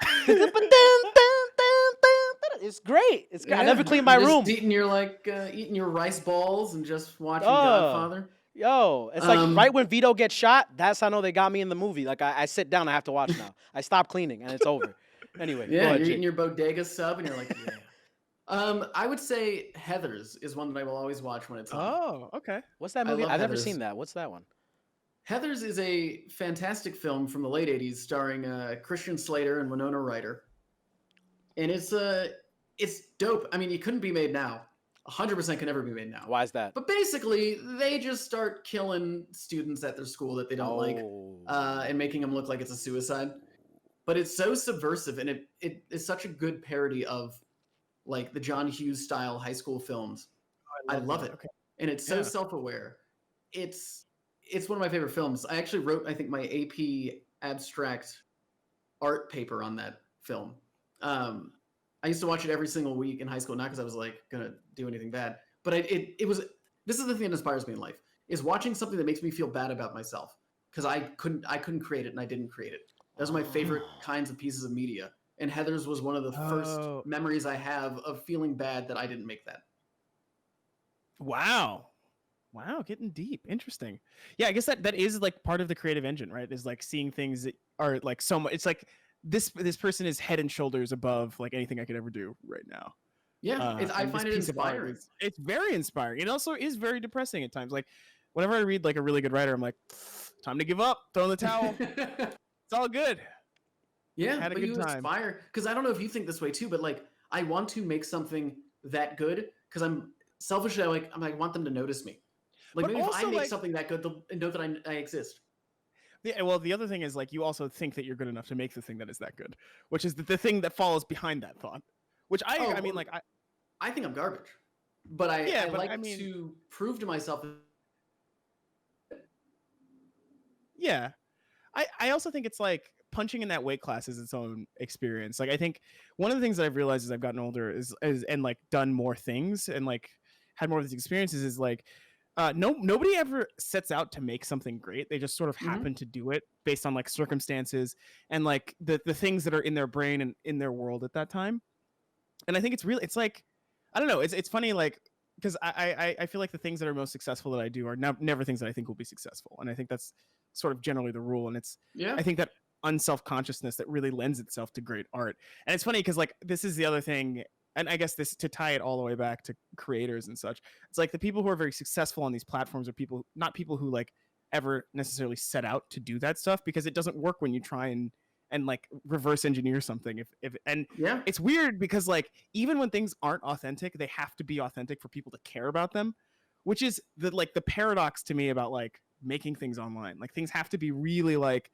It's great. It's great. I never clean my room. Eating your rice balls and just watching Godfather. Yo, it's like right when Vito gets shot, that's how I know they got me in the movie. Like I sit down, I have to watch now. I stop cleaning and it's over. Anyway, go Yeah, ahead, you're Jake. eating your bodega sub and you're like, yeah. I would say Heathers is one that I will always watch when it's on. Oh, okay. What's that I movie? love I've never Heathers. seen that. What's that one? Heathers is a fantastic film from the late 80s starring Christian Slater and Winona Ryder. And it's dope. I mean, it couldn't be made now. 100% can never be made now. Why is that? But basically, they just start killing students at their school that they don't like and making them look like it's a suicide. But it's so subversive, and it is such a good parody of like the John Hughes style high school films. I love it. Okay. And it's so self-aware. It's one of my favorite films. I actually wrote, I think, my AP abstract art paper on that film. I used to watch it every single week in high school, not because I was like gonna do anything bad, but it was. This is the thing that inspires me in life: is watching something that makes me feel bad about myself because I couldn't create it and I didn't create it. Those are my favorite kinds of pieces of media, and Heathers was one of the first memories I have of feeling bad that I didn't make that. Wow, getting deep. Interesting. Yeah, I guess that is like part of the creative engine, right? Is like seeing things that are like so much. It's like this person is head and shoulders above like anything I could ever do right now. Yeah, I find it inspiring. It's very inspiring. It also is very depressing at times. Like whenever I read like a really good writer, I'm like, time to give up, throw in the towel. It's all good. Yeah, Had a but good you time. inspire, because I don't know if you think this way too, but like I want to make something that good because I'm selfishly I want them to notice me. Like But maybe if I also, make like- something that good, they'll know that I exist. Well, the other thing is like you also think that you're good enough to make the thing that is that good, which is the thing that follows behind that thought. Which I mean, well, like I think I'm garbage, but yeah, I but like I mean, to prove to myself. yeah, I also think it's like punching in that weight class is its own experience. Like I think one of the things that I've realized as I've gotten older is and like done more things and like had more of these experiences is like nobody ever sets out to make something great. They just sort of Mhm. happen to do it based on like circumstances and like the things that are in their brain and in their world at that time. And I think it's like I don't know, it's funny like because I feel like the things that are most successful that I do are never things that I think will be successful, and I think that's sort of generally the rule. And it's Yeah. I think that unself consciousness that really lends itself to great art. And it's funny because like this is the other thing, and I guess this to tie it all the way back to creators and such. It's like the people who are very successful on these platforms are people not people who like ever necessarily set out to do that stuff because it doesn't work when you try and like reverse engineer something if and Yeah. it's weird because like even when things aren't authentic they have to be authentic for people to care about them, which is the paradox to me about like making things online. Like things have to be really like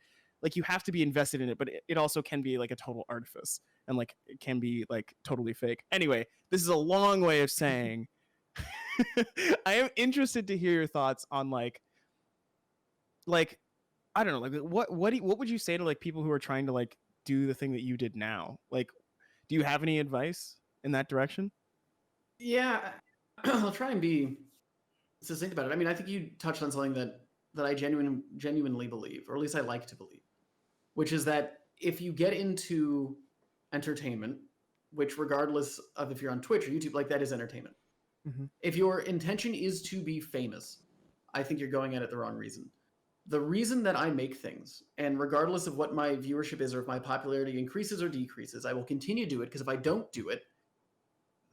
you have to be invested in it, but it also can be like a total artifice and like it can be like totally fake. Anyway, this is a long way of saying I am interested to hear your thoughts on like I don't know, like what would you say to like people who are trying to like do the thing that you did now? Like, do you have any advice in that direction? Yeah. I'll try and be succinct about it. I mean, I think you touched on something that I genuinely believe, or at least I like to believe, which is that if you get into entertainment, which regardless of if you're on Twitch or YouTube, like that is entertainment. Mm-hmm. If your intention is to be famous, I think you're going at it the wrong reason. The reason that I make things, and regardless of what my viewership is or if my popularity increases or decreases, I will continue to do it because if I don't do it,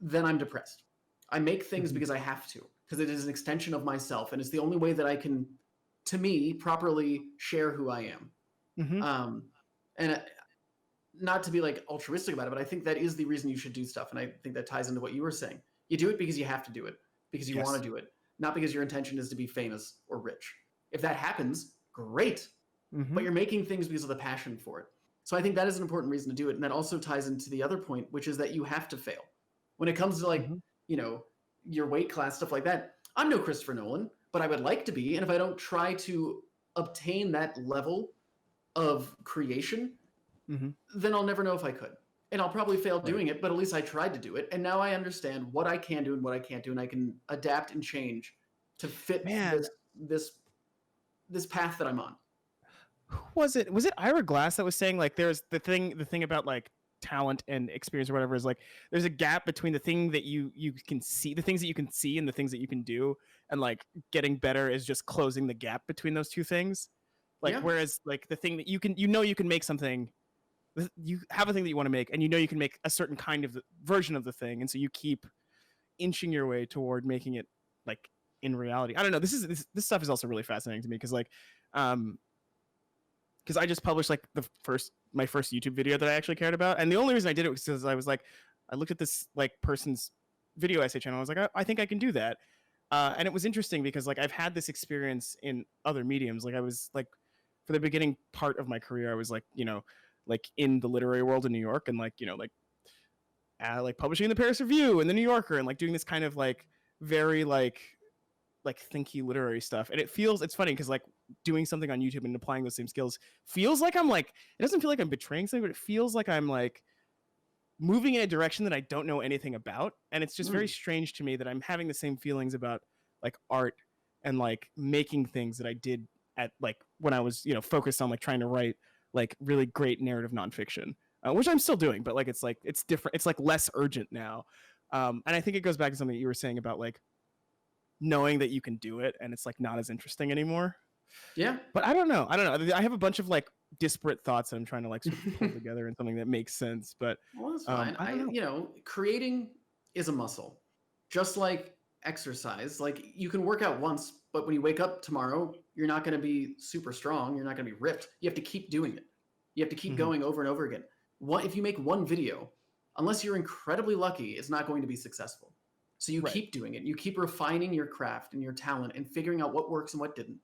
then I'm depressed. I make things Mm-hmm. because I have to, because it is an extension of myself, and it's the only way that I can, to me, properly share who I am. Mm-hmm. And not to be like altruistic about it, but I think that is the reason you should do stuff, and I think that ties into what you were saying. You do it because you have to do it, because you want Yes. to do it, not because your intention is to be famous or rich. If that happens, great, Mm-hmm. but you're making things because of the passion for it. So I think that is an important reason to do it, and that also ties into the other point, which is that you have to fail. When it comes to like, Mm-hmm. your weight class, stuff like that, I'm no Christopher Nolan, but I would like to be, and if I don't try to obtain that level of creation, Mm-hmm. then I'll never know if I could. And I'll probably fail Right. doing it, but at least I tried to do it. And now I understand what I can do and what I can't do, and I can adapt and change to fit Man, this path that I'm on. who was it? Was it Ira Glass that was saying like there's the thing about like talent and experience or whatever is like there's a gap between the thing that you can see, the things that you can see and the things that you can do, and like getting better is just closing the gap between those two things. Like Yeah. whereas like the thing that you can make something, you have a thing that you want to make and you can make a certain kind of the version of the thing, and so you keep inching your way toward making it like in reality. I don't know, this stuff is also really fascinating to me because like because I just published like my first YouTube video that I actually cared about, and the only reason I did it was because I was like, I looked at this like person's video essay channel, I was like, I think I can do that, and it was interesting because like I've had this experience in other mediums. Like I was like, for the beginning part of my career, I was like, like in the literary world in New York, and like like publishing in the Paris Review and the New Yorker, and like doing this kind of like very like thinky literary stuff. And it's funny because like doing something on YouTube and applying those same skills feels like I'm like, it doesn't feel like I'm betraying something, but it feels like I'm like moving in a direction that I don't know anything about. And it's just very strange to me that I'm having the same feelings about like art and like making things that I did at like when I was focused on like trying to write like really great narrative nonfiction, which I'm still doing, but like it's different, it's like less urgent now. And I think it goes back to something that you were saying about like knowing that you can do it and it's like not as interesting anymore. Yeah. But I don't know. I have a bunch of like disparate thoughts that I'm trying to like sort of pull together in something that makes sense. But Well, that's fine. I don't know. Creating is a muscle, just like exercise. Like you can work out once, but when you wake up tomorrow, you're not going to be super strong. You're not going to be ripped. You have to keep doing it. You have to keep going over and over again. If you make one video, unless you're incredibly lucky, it's not going to be successful. So you keep doing it. You keep refining your craft and your talent and figuring out what works and what didn't.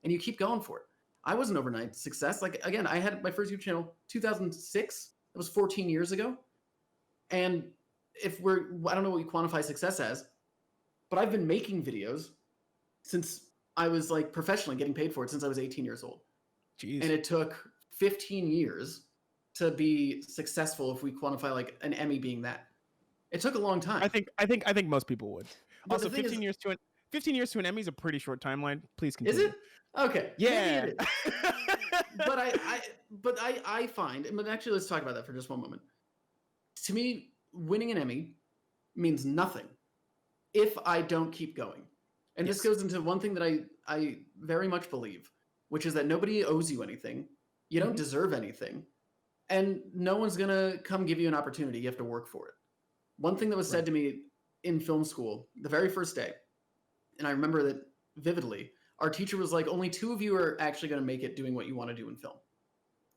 And you keep going for it. I was an overnight success. Like, again, I had my first YouTube channel 2006. That was 14 years ago. And I don't know what you quantify success as, but I've been making videos since I was like professionally getting paid for it since I was 18 years old. Jeez. And it took 15 years to be successful if we quantify like an Emmy being that. It took a long time. I think most people would. But Also, the thing 15 is, years to an Emmy is a pretty short timeline. Please continue. is it? Okay. Yeah. Maybe it is. but I find, but actually let's talk about that for just one moment. To me, winning an Emmy means nothing if I don't keep going. And this goes into one thing that I very much believe, which is that nobody owes you anything. You don't deserve anything. And no one's going to come give you an opportunity. You have to work for it. One thing that was said to me in film school the very first day, and I remember that vividly, our teacher was like, only 2 of you are actually going to make it doing what you want to do in film.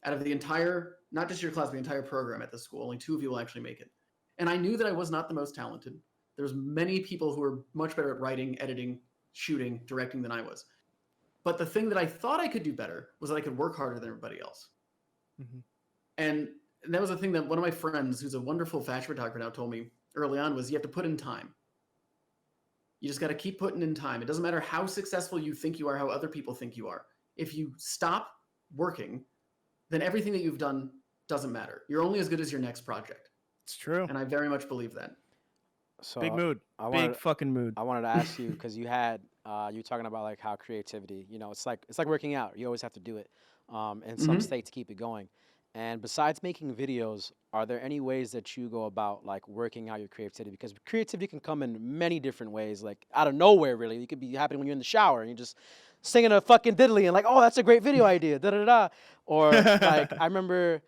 Out of the entire, not just your class, but the entire program at the school, only 2 of you will actually make it. And I knew that I was not the most talented. There's many people who were much better at writing, editing, shooting, directing than I was. But the thing that I thought I could do better was that I could work harder than everybody else. Mm-hmm. And that was the thing that one of my friends, who's a wonderful fashion photographer now, told me early on was you have to put in time. You just got to keep putting in time. It doesn't matter how successful you think you are, how other people think you are. If you stop working, then everything that you've done doesn't matter. You're only as good as your next project. It's true. And I very much believe that. So Big mood. Big fucking mood. I wanted to ask you because you were talking about like how creativity, it's like working out. You always have to do it in some state to keep it going. And besides making videos, are there any ways that you go about like working out your creativity? Because creativity can come in many different ways, like out of nowhere, really. It could be happening when you're in the shower and you're just singing a fucking diddly and like, oh, that's a great video idea, da da da. Or like, I remember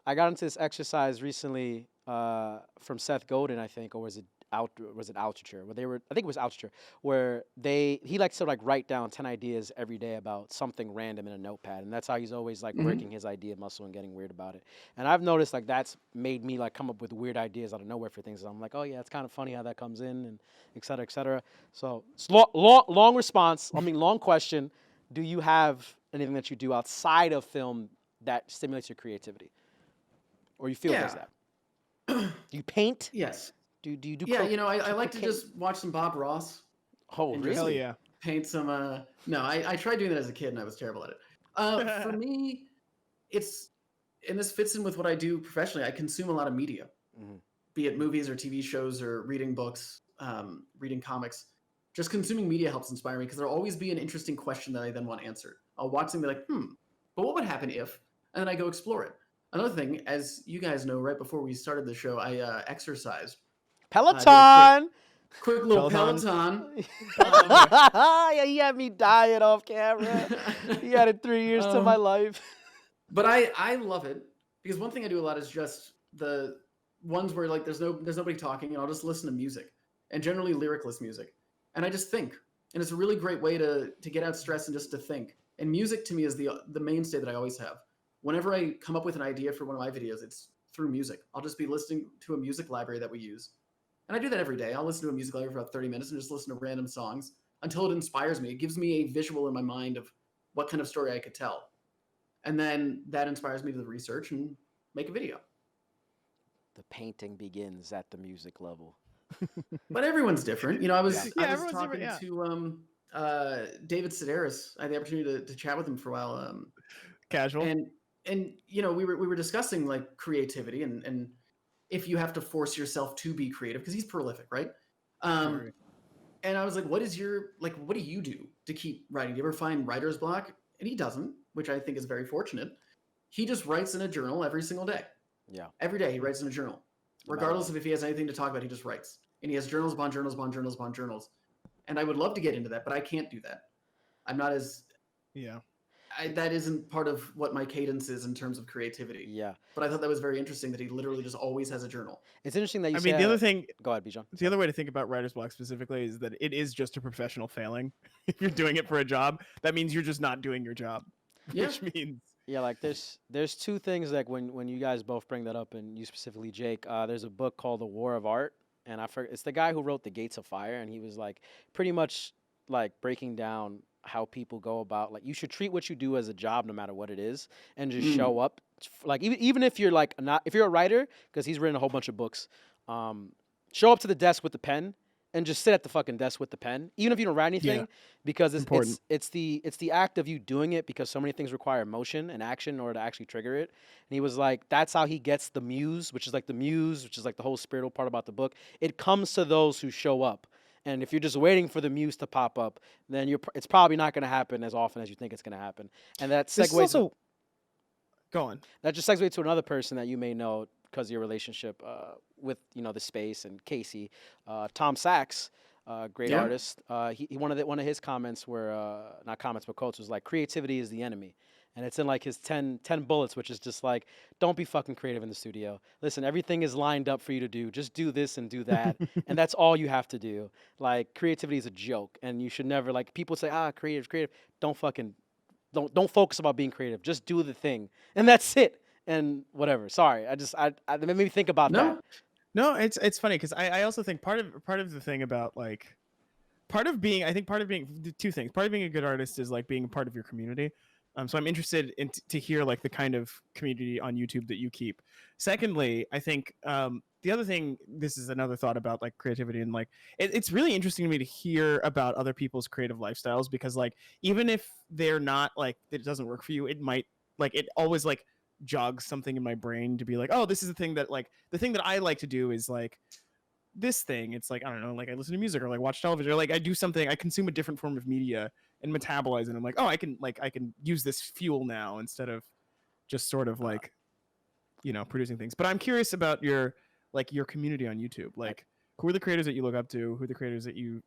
I got into this exercise recently from Seth Godin, I think, or was it Altitude? Where I think it was Altitude, where he likes to like write down 10 ideas every day about something random in a notepad, and that's how he's always like working his idea muscle and getting weird about it. And I've noticed like that's made me like come up with weird ideas out of nowhere for things. And I'm like, oh yeah, it's kind of funny how that comes in, and et cetera, et cetera. So it's long response. Long question. Do you have anything that you do outside of film that stimulates your creativity, or you feel there's that? Do you paint? Yes. Do you do? Yeah, I like to just watch some Bob Ross. Oh, and really? Hell yeah. Paint some. No, I tried doing that as a kid and I was terrible at it. For me, and this fits in with what I do professionally. I consume a lot of media, be it movies or TV shows or reading books, reading comics. Just consuming media helps inspire me because there'll always be an interesting question that I then want answered. I'll watch something like, but what would happen if? And then I go explore it. Another thing, as you guys know, right before we started the show, I exercised. Peloton. Quick little Peloton. Yeah, he had me dying off camera. He added 3 years to my life. But I love it because one thing I do a lot is just the ones where like there's nobody talking and I'll just listen to music, and generally lyricless music, and I just think, and it's a really great way to get out stress and just to think. And music to me is the mainstay that I always have. Whenever I come up with an idea for one of my videos, it's through music. I'll just be listening to a music library that we use. And I do that every day. I'll listen to a music library for about 30 minutes and just listen to random songs until it inspires me. It gives me a visual in my mind of what kind of story I could tell. And then that inspires me to research and make a video. The painting begins at the music level. But everyone's different. I was talking different, to David Sedaris. I had the opportunity to chat with him for a while. Casual. And we were discussing like creativity and if you have to force yourself to be creative, because he's prolific, right? And I was like, what do you do to keep writing? Do you ever find writer's block? And he doesn't, which I think is very fortunate. He just writes in a journal every single day. Yeah. Every day he writes in a journal. Regardless of if he has anything to talk about, he just writes. And he has journals upon journals upon journals upon journals. And I would love to get into that, but I can't do that. I'm not as... Yeah. That isn't part of what my cadence is in terms of creativity. Yeah. But I thought that was very interesting that he literally just always has a journal. It's interesting that you the other thing... Go ahead, Bijan. The other way to think about writer's block specifically is that it is just a professional failing. If you're doing it for a job, that means you're just not doing your job. Yeah. Which means... Yeah, like there's two things like when you guys both bring that up, and you specifically, Jake, there's a book called The War of Art, and it's the guy who wrote The Gates of Fire, and he was like pretty much like breaking down how people go about, like, you should treat what you do as a job no matter what it is, and just Mm. show up. Like, even if you're like not, if you're a writer, because he's written a whole bunch of books, show up to the desk with the pen and just sit at the fucking desk with the pen, even if you don't write anything, because Important. it's the act of you doing it, because so many things require emotion and action in order to actually trigger it. And he was like, that's how he gets the muse, which is like the whole spiritual part about the book. It comes to those who show up. And if you're just waiting for the muse to pop up, then it's probably not going to happen as often as you think it's going to happen. And that This is segues. also go on. That just segues to another person that you may know because of your relationship with the space and Casey, Tom Sachs, great Yeah. artist. He one of his comments were not comments but quotes was like, creativity is the enemy. And it's in like his 10 bullets, which is just like, don't be fucking creative in the studio. Listen, everything is lined up for you to do. Just do this and do that. And that's all you have to do. Like, creativity is a joke. And you should never, like, people say, creative. Don't fucking, don't focus about being creative. Just do the thing. And that's it. And whatever. Sorry. It made me think about No. that. No, it's funny because I also think part of the thing about like part of being two things. Part of being a good artist is like being a part of your community. So I'm interested in to hear like the kind of community on YouTube that you keep. Secondly, I think the other thing, this is another thought about like creativity, and like it's really interesting to me to hear about other people's creative lifestyles, because like even if they're not like, it doesn't work for you, it might like, it always like jogs something in my brain to be like, oh, this is the thing that I like to do is like this thing. It's like, I don't know, like I listen to music or like watch television, or like I do something, I consume a different form of media and metabolize it. I'm like, oh, I can use this fuel now instead of just sort of like, producing things. But I'm curious about your community on YouTube. Like, who are the creators that you look up to? Who are the creators that you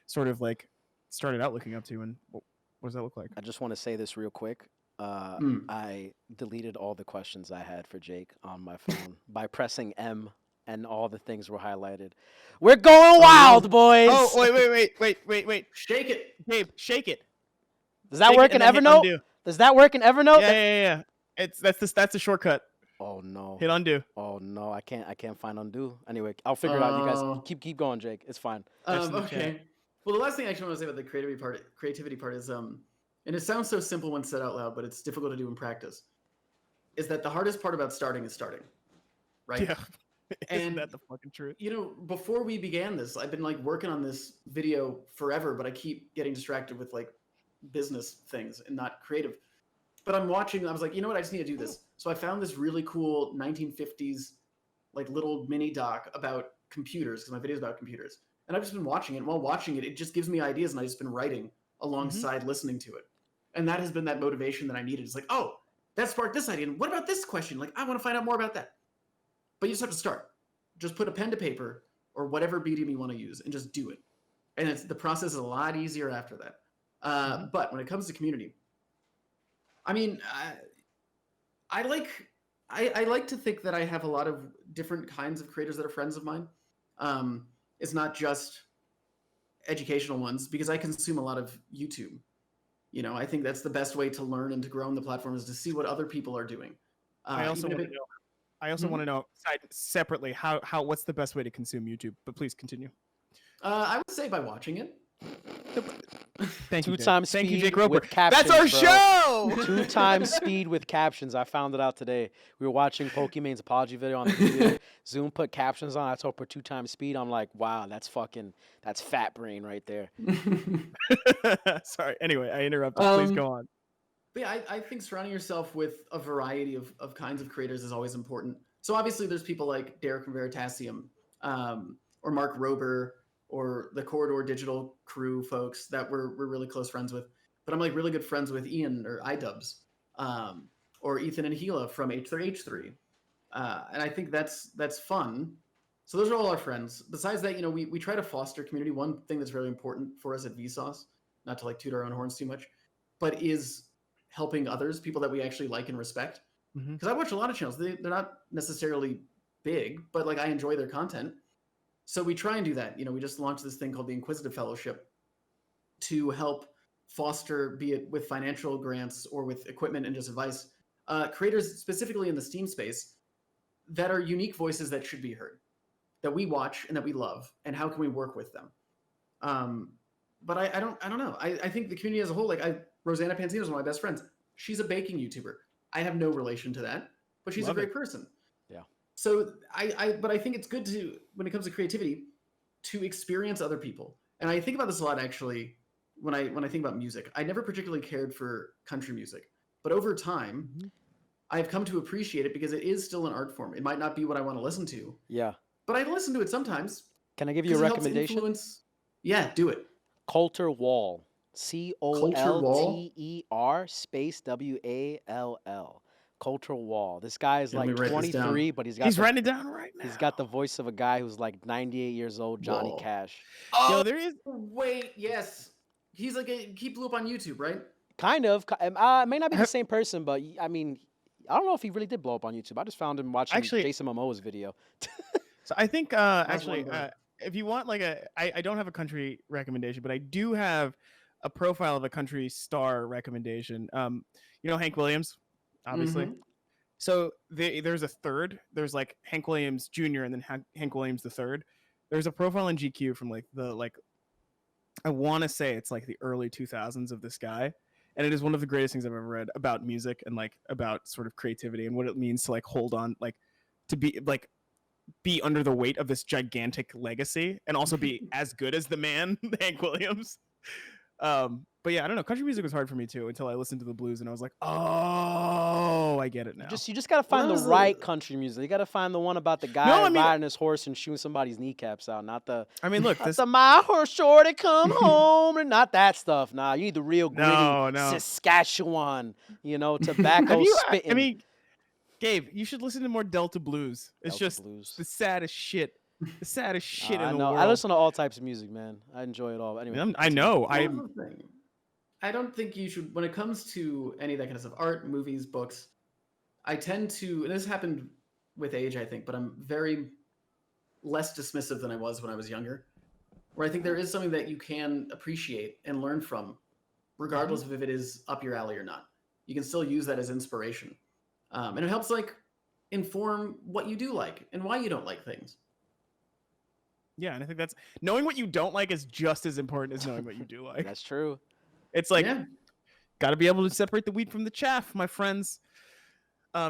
sort of like started out looking up to, and what does that look like? I just want to say this real quick. Mm. I deleted all the questions I had for Jake on my phone by pressing M, and all the things were highlighted. We're going wild, boys. Oh, wait. Shake it. Gabe, shake it. Does that Shake work it in and then hit Evernote? undo. Does that work in Evernote? Yeah. That's a shortcut. Oh no. Hit undo. Oh no, I can't find undo. Anyway, I'll figure it out. You guys Oh. keep going, Jake. It's fine. Okay. Well, the last thing I actually want to say about the creativity part is, and it sounds so simple when said out loud, but it's difficult to do in practice, is that the hardest part about starting is starting, right? Yeah. Isn't And that the fucking truth? before we began this, I've been like working on this video forever, but I keep getting distracted with like business things and not creative. But I was like, you know what? I just need to do this. So I found this really cool 1950s like little mini doc about computers, because my video is about computers. And I've just been watching it. And while watching it, it just gives me ideas, and I've just been writing alongside listening to it. And that has been that motivation that I needed. It's like, oh, that sparked this idea. And what about this question? Like, I want to find out more about that. But you just have to start. Just put a pen to paper or whatever medium you want to use and just do it. And the process is a lot easier after that. But when it comes to community, I mean, I like to think that I have a lot of different kinds of creators that are friends of mine. It's not just educational ones, because I consume a lot of YouTube. I think that's the best way to learn and to grow on the platform, is to see what other people are doing. I also want to know separately what's the best way to consume YouTube. But please continue. I would say by watching it. Thank you, 2 times Thank speed you, Jake Roper. with captions. That's our bro. show. 2 times speed with captions. I found it out today. We were watching Pokemon's apology video on the computer. Zoom put captions on. I told her 2 times speed. I'm like, wow, that's fat brain right there. Sorry. Anyway, I interrupted. Please go on. But yeah, I think surrounding yourself with a variety of kinds of creators is always important. So obviously there's people like Derek from Veritasium, or Mark Rober, or the Corridor Digital crew folks that we're really close friends with. But I'm like really good friends with Ian or iDubbbz, or Ethan and Gila from H3H3. And I think that's fun. So those are all our friends. Besides that, we try to foster community. One thing that's really important for us at Vsauce, not to like toot our own horns too much, but is helping others, people that we actually like and respect. Because I watch a lot of channels. They're not necessarily big, but like I enjoy their content. So we try and do that. We just launched this thing called the Inquisitive Fellowship to help foster, be it with financial grants or with equipment and just advice, creators specifically in the Steam space that are unique voices that should be heard, that we watch and that we love, and how can we work with them? but I don't know. I think the community as a whole, like Rosanna Pansino is one of my best friends. She's a baking YouTuber. I have no relation to that, but she's Love a great it. person. Yeah. So but I think it's good to, when it comes to creativity, to experience other people. And I think about this a lot actually when I think about music. I never particularly cared for country music, but over time, Mhm. I've come to appreciate it because it is still an art form. It might not be what I want to listen to, Yeah. but I listen to it sometimes Can I give you a because it helps recommendation? influence. Yeah, do it. Coulter Wall. Culture Wall. Colter space WALL. Coulter Wall. This guy is Yeah, let me like write this down. 23, but He's writing it down right now. he's got the voice of a guy who's like 98 years old, Johnny Wall. Cash. Oh, Yo, there is. wait, yes. He's like he blew up on YouTube, right? Kind of. May not be the same person, but I mean, I don't know if he really did blow up on YouTube. I just found him watching Actually- Jason Momoa's video. So I think actually, one guy. if you want like I don't have a country recommendation, but I do have a profile of a country star recommendation. You know Hank Williams, obviously. Mhm. So there's a third. There's like Hank Williams Jr. and then Hank Williams the third. There's a profile in GQ from I want to say it's like the early 2000s of this guy, and it is one of the greatest things I've ever read about music and like about sort of creativity and what it means to like hold on, like to be under the weight of this gigantic legacy and also be as good as the man Hank Williams. But yeah, I don't know. Country music was hard for me too until I listened to the blues and I was like, oh, I get it now. You just gotta find that the was right country music. You gotta find the one about the guy I mean- riding his horse and shooting somebody's kneecaps out, not the I mean, look, not this the my horse shorty come home, and not that stuff. Nah, you need the real gritty No. Saskatchewan, tobacco have you, spitting. I mean, Gabe, you should listen to more Delta blues. It's Delta just blues. the saddest shit. The saddest shit I in the know. world. I listen to all types of music, man. I enjoy it all. Anyway, I know. Here's the thing. I don't think you should, when it comes to any of that kind of stuff, art, movies, books, I tend to, and this happened with age, I think, but I'm very less dismissive than I was when I was younger, where I think there is something that you can appreciate and learn from, regardless of if it is up your alley or not. You can still use that as inspiration. And it helps like inform what you do like and why you don't like things. Yeah, and I think that's knowing what you don't like is just as important as knowing what you do like. that's true. It's like Yeah. got to be able to separate the wheat from the chaff, my friends.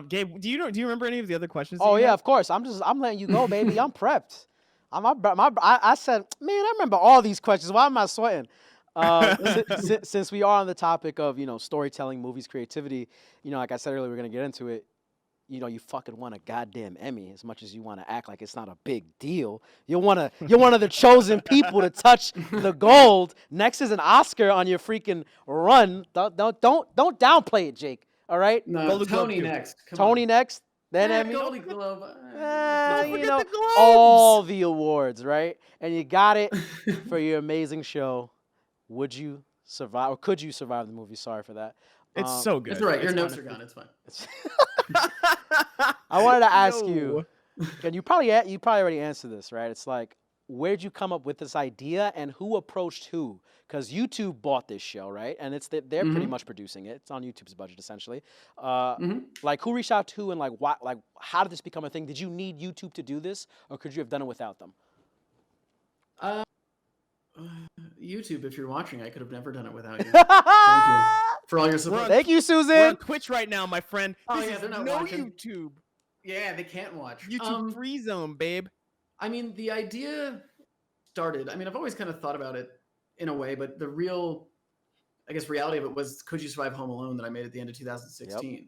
Gabe, do you remember any of the other questions? that Oh you yeah, had? of course. I'm letting you go, baby. I'm prepped. I said, man, I remember all these questions. Why am I sweating? Since we are on the topic of storytelling, movies, creativity, like I said earlier, we're gonna get into it. You fucking won a goddamn Emmy. As much as you want to act like it's not a big deal, you're one of the chosen people to touch the gold. Next is an Oscar on your freaking run. Don't downplay it, Jake. All right, No, Golden Globe Tony too. next. Come Tony on. next, then Emmy. Golden Globe. forget the Globes. All the awards, right? And you got it for your amazing show. Would you survive, or could you survive the movie? Sorry for that. It's so good. It's all right. Your It's notes are honestly- gone. It's fine. I wanted to ask you, Yo. and you probably already answered this, right? It's like, where'd you come up with this idea, and who approached who? Because YouTube bought this show, right? And they're pretty much producing it. It's on YouTube's budget essentially. Like, who reached out to who, and like what? Like, how did this become a thing? Did you need YouTube to do this, or could you have done it without them? YouTube, if you're watching, I could have never done it without you. Thank you for all your support. Thank you, We're on Susan. Twitch right now, my friend. Oh, This yeah, is they're not no watching. YouTube. Yeah, they can't watch. YouTube free zone, babe. I mean, the idea started. I mean, I've always kind of thought about it in a way, but the real, I guess, reality of it was Could You Survive Home Alone that I made at the end of 2016.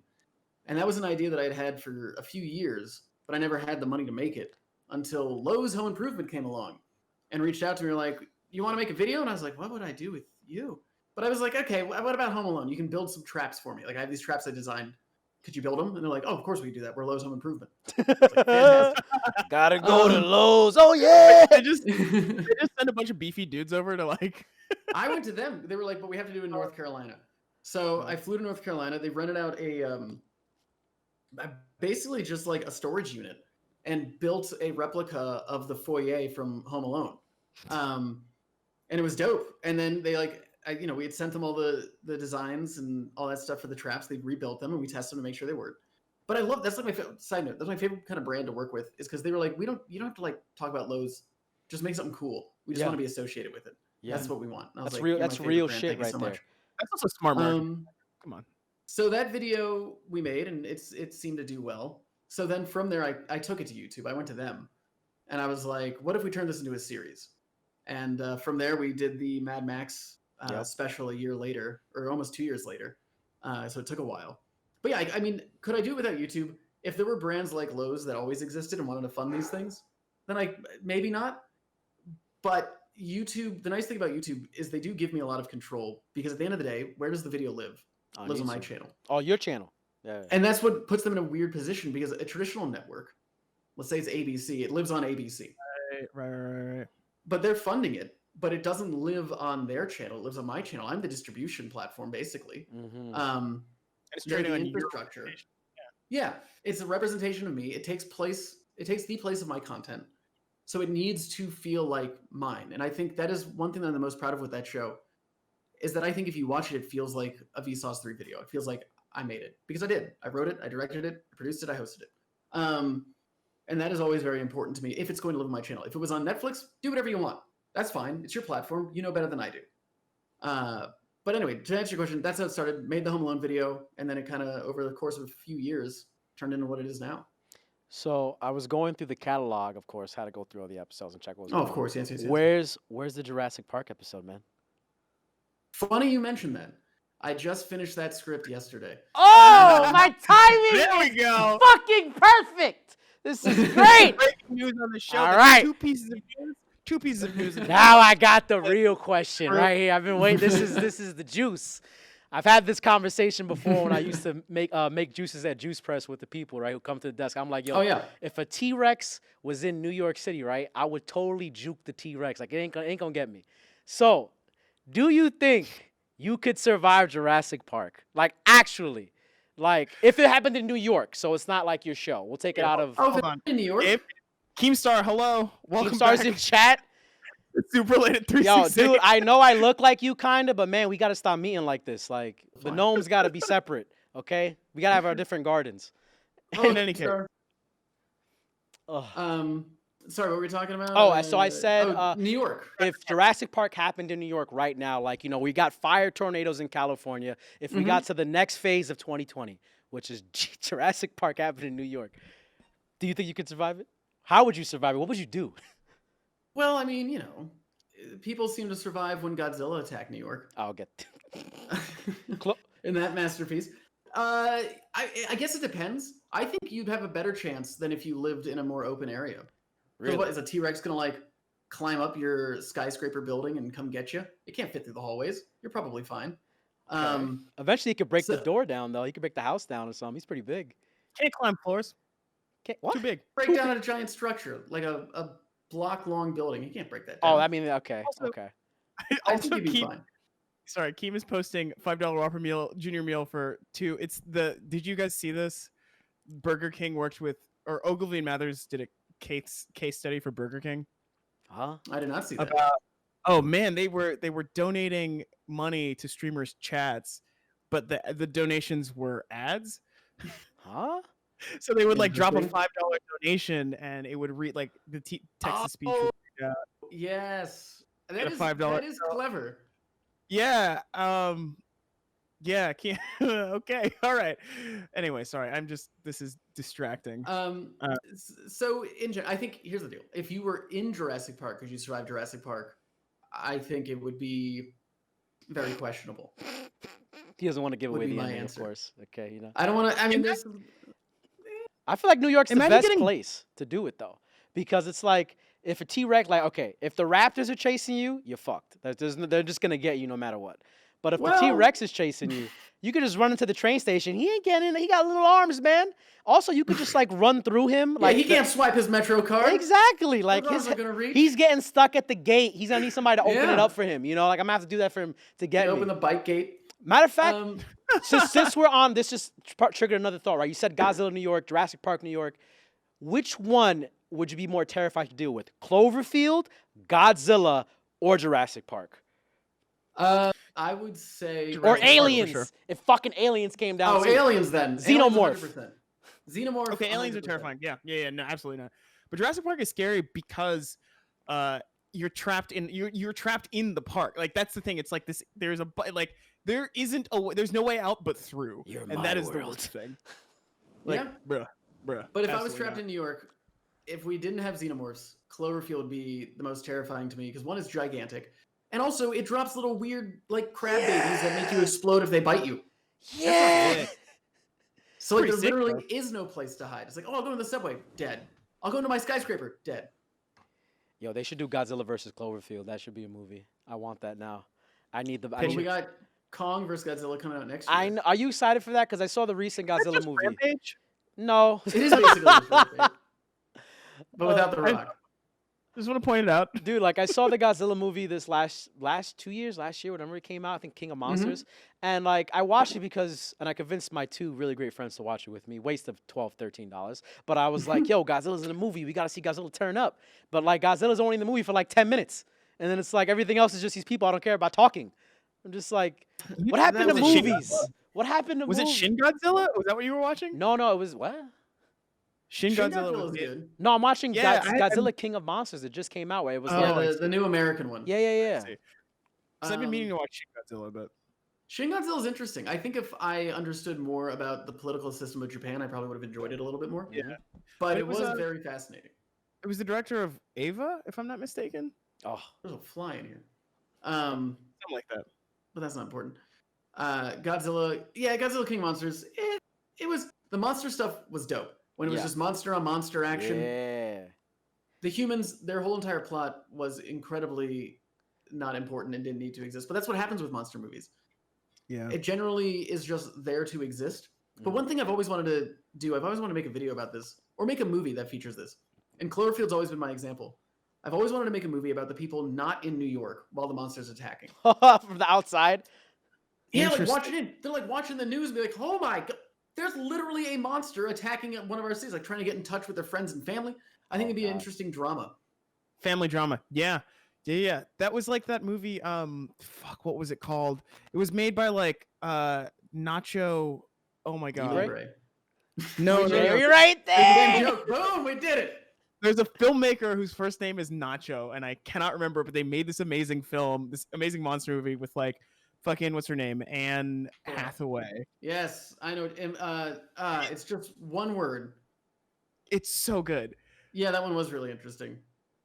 And that was an idea that I'd had for a few years, but I never had the money to make it until Lowe's Home Improvement came along and reached out to me and were like, you want to make a video? And I was like, what would I do with you? But I was like, okay, what about Home Alone? You can build some traps for me. Like, I have these traps I designed. Could you build them? And they're like, oh, of course we can do that. We're Lowe's Home Improvement. Fantastic. Gotta go to Lowe's. Oh yeah. They just send a bunch of beefy dudes over to like. I went to them. They were like, but we have to do it in North Carolina. So I flew to North Carolina. They rented out basically just like a storage unit and built a replica of the foyer from Home Alone. And it was dope. And then they we had sent them all the designs and all that stuff for the traps. They rebuilt them and we tested them to make sure they worked. But I love, that's like my side note. That's my favorite kind of brand to work with, is because they were like, you don't have to like talk about Lowe's. Just make something cool. We just want to be associated with it. Yeah. That's what we want. And I was That's like, real. "You're my That's favorite real brand. shit Thank you right so there. much." That's also smart marketing. Come on. So that video we made, and it seemed to do well. So then from there, I took it to YouTube. I went to them, and I was like, "What if we turn this into a series?" And from there, we did the Mad Max Yep. special a year later, or almost 2 years later. So it took a while. But yeah, I mean, could I do it without YouTube? If there were brands like Lowe's that always existed and wanted to fund these things, then maybe not. But YouTube, the nice thing about YouTube is they do give me a lot of control, because at the end of the day, where does the video live? It lives on my YouTube. channel. Oh, your channel. Yeah. And that's what puts them in a weird position, because a traditional network, let's say it's ABC, it lives on ABC. Right. But they're funding it, but it doesn't live on their channel. It lives on my channel. I'm the distribution platform, basically. Mm-hmm. It's They're trading the on your infrastructure. reputation. Yeah, it's a representation of me. It takes the place of my content. So it needs to feel like mine. And I think that is one thing that I'm the most proud of with that show, is that I think if you watch it, it feels like a Vsauce 3 video. It feels like I made it, because I did. I wrote it, I directed it, I produced it, I hosted it. And that is always very important to me if it's going to live on my channel. If it was on Netflix, do whatever you want. That's fine. It's your platform. You know better than I do. But anyway, to answer your question, that's how it started. Made the Home Alone video, and then it kind of, over the course of a few years, turned into what it is now. So I was going through the catalog, of course, had to go through all the episodes and check what was Oh, going of on. course, yes. Where's the Jurassic Park episode, man? Funny you mentioned that. I just finished that script yesterday. Oh, my timing There we is go. fucking perfect. This is great. Breaking news on the show. All That's right. Two pieces of news. Now I got the real question right here. I've been waiting. This is the juice. I've had this conversation before when I used to make juices at Juice Press with the people, right, who come to the desk. I'm like, yo, Oh, yeah. if a T-Rex was in New York City, right, I would totally juke the T-Rex. Like, it ain't gonna get me. So, do you think you could survive Jurassic Park? Like, actually. Like, if it happened in New York, so it's not like your show. We'll take it out of... Oh, Hold on. in New York? Gabe, Keemstar, hello. Welcome Keemstar's back. in chat. Super Late at Yo, 368. dude, I know I look like you kinda, but man, we gotta stop meeting like this. Like, the gnomes gotta be separate, okay? We gotta have our different gardens. In any case. Sure. Ugh. Sorry, what were we talking about? Oh, so I said, New York. If Jurassic Park happened in New York right now, like, you know, we got fire tornadoes in California. If we got to the next phase of 2020, which is Jurassic Park happened in New York, do you think you could survive it? How would you survive it? What would you do? Well, I mean, you know, people seem to survive when Godzilla attacked New York. I'll get In that masterpiece. I guess it depends. I think you'd have a better chance than if you lived in a more open area. 'Cause Really? What, is a T-Rex gonna like climb up your skyscraper building and come get you? It can't fit through the hallways. You're probably fine. Eventually, he could break the so- door down, though. He could break the house down or something. He's pretty big. Can't climb floors. What? Too big. Break down a giant structure, like a block-long building. You can't break that down. Oh, I mean, okay, Also- okay. I think you'd be fine. Sorry, Keem is posting $5 Whopper meal, junior meal for 2. Did you guys see this? Burger King worked with, or Ogilvy and Mathers did a case study for Burger King. Huh? I did not see that. Oh man, they were donating money to streamers' chats, but the donations were ads. Huh? So they would like drop a Interesting. $5 donation, and it would read like the text to speech. Oh, would read out. Yes. a That is $5 that is clever. Yeah. Yeah. Can't, okay. All right. Anyway, sorry. This is distracting. So I think here's the deal. If you were in Jurassic Park, could you survive Jurassic Park? I think it would be very questionable. He doesn't want to give Would away be the my ending, answer. of course. Okay, you know. I don't want to. I mean, there's. I feel like New York's the Imagine best getting- place to do it, though. Because it's like, if a T-Rex, like, okay, if the Raptors are chasing you, you're fucked. They're just going to get you no matter what. But if the Well- T-Rex is chasing you, you could just run into the train station. He ain't getting in. He got little arms, man. Also, you could just, like, run through him. Yeah, Like he can't swipe his Metro card. Exactly. Like, Those arms are gonna reach. he's getting stuck at the gate. He's going to need somebody to open it Yeah. up for him. You know, like, I'm going to have to do that for him to get You me. open the bike gate. Matter of fact, Um, since we're on, this just triggered another thought, right? You said Godzilla, New York, Jurassic Park, New York. Which one would you be more terrified to deal with? Cloverfield, Godzilla, or Jurassic Park? I would say. Or Jurassic Park for aliens. sure. If fucking aliens came down. Oh, too. aliens then. Xenomorph. Aliens 100%. Xenomorph. Okay, aliens are 100%. terrifying. Yeah, no, absolutely not. But Jurassic Park is scary because you're trapped in the park. Like that's the thing. It's like this. There's no way out but through, You're and my that is the world. worst thing. Like, Yeah. bruh. But if I was absolutely trapped not. in New York, if we didn't have xenomorphs, Cloverfield would be the most terrifying to me because one is gigantic, and also it drops little weird like crab babies that make you explode if they bite you. Yeah. So like, there Pretty sick, literally is no place to hide. It's like, oh, I'll go to the subway, dead. I'll go into my skyscraper, dead. Yo, they should do Godzilla versus Cloverfield. That should be a movie. I want that now. I need the. I Well, need, we got Kong versus Godzilla coming out next year. I kn- Are you excited for that? Because I saw the recent Is that Godzilla just movie. Rampage? No. It is basically just Rampage, but without the I- Rock. Just want to point it out. Dude, like I saw the Godzilla movie this last 2 years, last year, whenever it came out, I think King of Monsters. And like I watched it and I convinced my 2 really great friends to watch it with me. Waste of $12, $13. But I was like, yo, Godzilla's in the movie. We gotta see Godzilla turn up. But like Godzilla's only in the movie for like 10 minutes. And then it's like everything else is just these people I don't care about talking. I'm just like, what happened to was it Shin movies? What happened to Was it movies? Shin Godzilla? Was that what you were watching? No, it was what? Shin Shin Godzilla Godzilla was is it. good. No, I'm watching Yeah, Godzilla King of Monsters. It just came out where it was Oh, Yeah, like, the new American one. yeah. See. 'Cause I've been meaning to watch Shin Godzilla, but Shin Godzilla is interesting. I think if I understood more about the political system of Japan, I probably would have enjoyed it a little bit more. yeah. But It it was was, very fascinating. It was the director of Ava, if I'm not mistaken. oh, There's a fly in here. Something like that. But that's not important. Godzilla, yeah, Godzilla King of Monsters. It was the monster stuff was dope when it was Yeah. just monster on monster action. yeah. The humans, their whole entire plot was incredibly not important and didn't need to exist. But that's what happens with monster movies. Yeah. It generally is just there to exist. But one thing I've always wanted to do, I've always wanted to make a video about this or make a movie that features this. And Cloverfield's always been my example. I've always wanted to make a movie about the people not in New York while the monster's attacking. From the outside. Yeah, like Interesting. watching it. They're like watching the news and be like, oh my God, there's literally a monster attacking one of our cities, like trying to get in touch with their friends and family. I think Oh, it'd be an God. interesting drama. Family drama. Yeah. That was like that movie. What was it called? It was made by like Nacho. Oh my god. Right? Right. No, You're right Big there. joke. Boom, we did it. There's a filmmaker whose first name is Nacho, and I cannot remember, but they made this amazing film, this amazing monster movie with like fucking what's her name, Anne Hathaway. Yes, I know. It's just one word. It's so good, Yeah, that one was really interesting.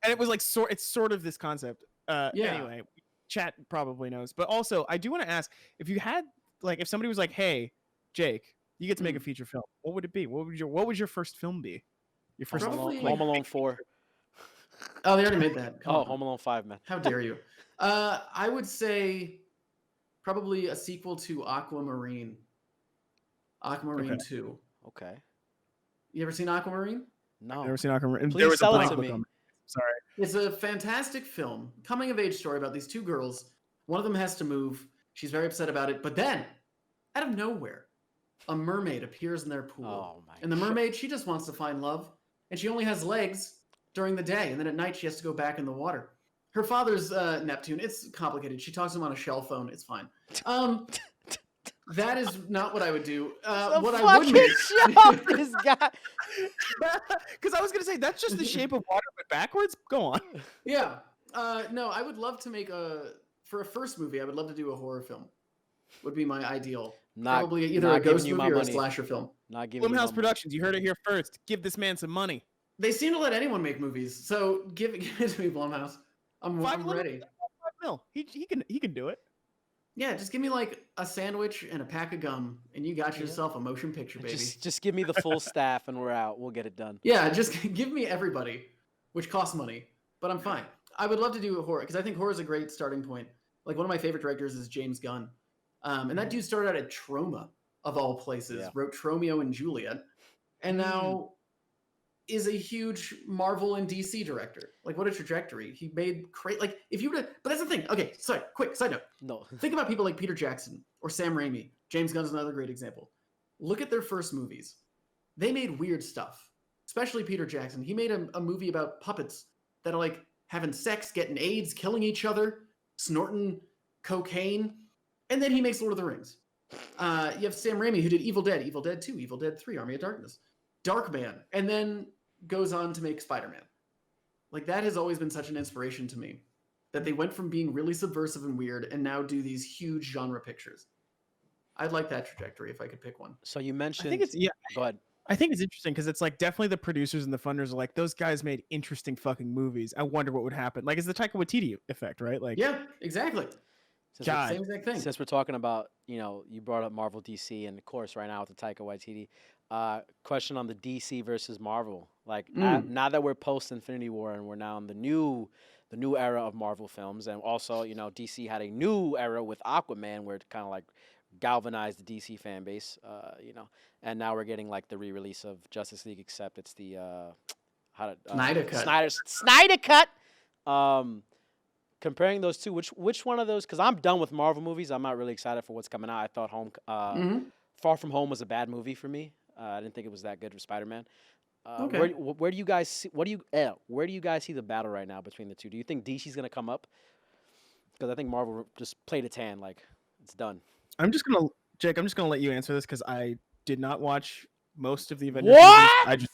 and it was like it's sort of this concept. Yeah. Anyway, chat probably knows, but also I do want to ask if you had like if somebody was like, "Hey, Jake, you get to make a feature film. What would it be? What would your first film be? Your first Probably- Home Alone 4. Oh, they already made that. Come Oh, on. Home Alone 5, man. How dare you? I would say probably a sequel to Aquamarine. Aquamarine Okay. 2. Okay. You ever seen Aquamarine? No. Never seen Aquamarine. Please There was a sell it blank to look me. on it. Sorry. It's a fantastic film, coming of age story about these two girls. One of them has to move. She's very upset about it. But then, out of nowhere, a mermaid appears in their pool. Oh, my And the God. mermaid, she just wants to find love. And she only has legs during the day. And then at night, she has to go back in the water. Her father's Neptune. It's complicated. She talks to him on a shell phone. It's fine. That is not what I would do. What I would make. Shut this guy. Because I was gonna say that's just the shape of water, but backwards. Go on. Yeah. No, I would love to make for a first movie, I would love to do a horror film. Would be my ideal. Probably either a not giving ghost you my movie or a money. slasher film. Not giving you my Blumhouse money. Productions. You heard it here first. Give this man some money. They seem to let anyone make movies, so give it to me, Blumhouse. I'm ready. 5 mil. He can do it. Yeah, just give me like a sandwich and a pack of gum, and you got yourself a motion picture, baby. Just give me the full staff and we're out. We'll get it done. Yeah, just give me everybody, which costs money, but I'm fine. I would love to do a horror because I think horror is a great starting point. Like one of my favorite directors is James Gunn, and that dude started out at Troma of all places, Yeah. wrote Tromeo and Juliet, and now is a huge Marvel and DC director. Like what a trajectory! He made like if you would, but that's the thing. Okay, sorry, quick side note. No. Think about people like Peter Jackson or Sam Raimi. James Gunn is another great example. Look at their first movies. They made weird stuff, especially Peter Jackson. He made a movie about puppets that are like having sex, getting AIDS, killing each other, snorting cocaine, and then he makes Lord of the Rings. You have Sam Raimi who did Evil Dead 2, Evil Dead 3, Army of Darkness, Darkman, and then goes on to make Spider-Man. Like that has always been such an inspiration to me that they went from being really subversive and weird and now do these huge genre pictures. I'd like that trajectory if I could pick one. So you I mentioned. think it's Go ahead. I think it's interesting because it's like definitely the producers and the funders are like, those guys made interesting fucking movies. I wonder what would happen. Like it's the Taika Waititi effect, right? Like Yeah, exactly. God. Same exact thing. Since we're talking about, you brought up Marvel DC, and of course, right now with the Taika Waititi, question on the DC versus Marvel. Like now that we're post Infinity War and we're now in the new era of Marvel films, and also DC had a new era with Aquaman where it kind of like galvanized the DC fan base, and now we're getting like the re-release of Justice League, except it's the Snyder Cut. Snyder Cut. Comparing those two, which one of those? Because I'm done with Marvel movies. I'm not really excited for what's coming out. I thought Far From Home was a bad movie for me. I didn't think it was that good for Spider-Man. Okay. Where do you guys see? Where do you guys see the battle right now between the two? Do you think DC's gonna come up? Because I think Marvel just played its hand. Like it's done. Jake, I'm just gonna let you answer this because I did not watch most of the Avengers What? movies.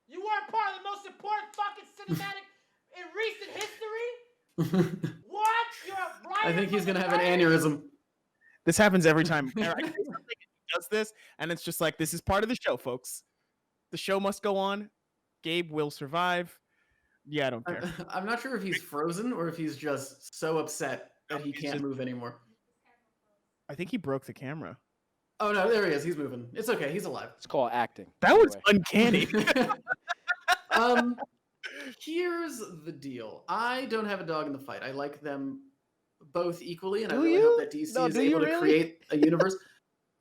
You weren't part of the most important fucking cinematic in recent history? What? You're a writer. I think he's gonna have an aneurysm. This happens every time. He does this, and it's just like, this is part of the show, folks. The show must go on. Gabe will survive. Yeah, I don't care. I'm not sure if he's frozen or if he's just so upset that he can't move anymore. I think he broke the camera. Oh no, there he is. He's moving. It's okay. He's alive. It's called acting. That was uncanny. Here's the deal. I don't have a dog in the fight. I like them both equally, and I Do really you? hope that DC No, is do you able to really? create a universe.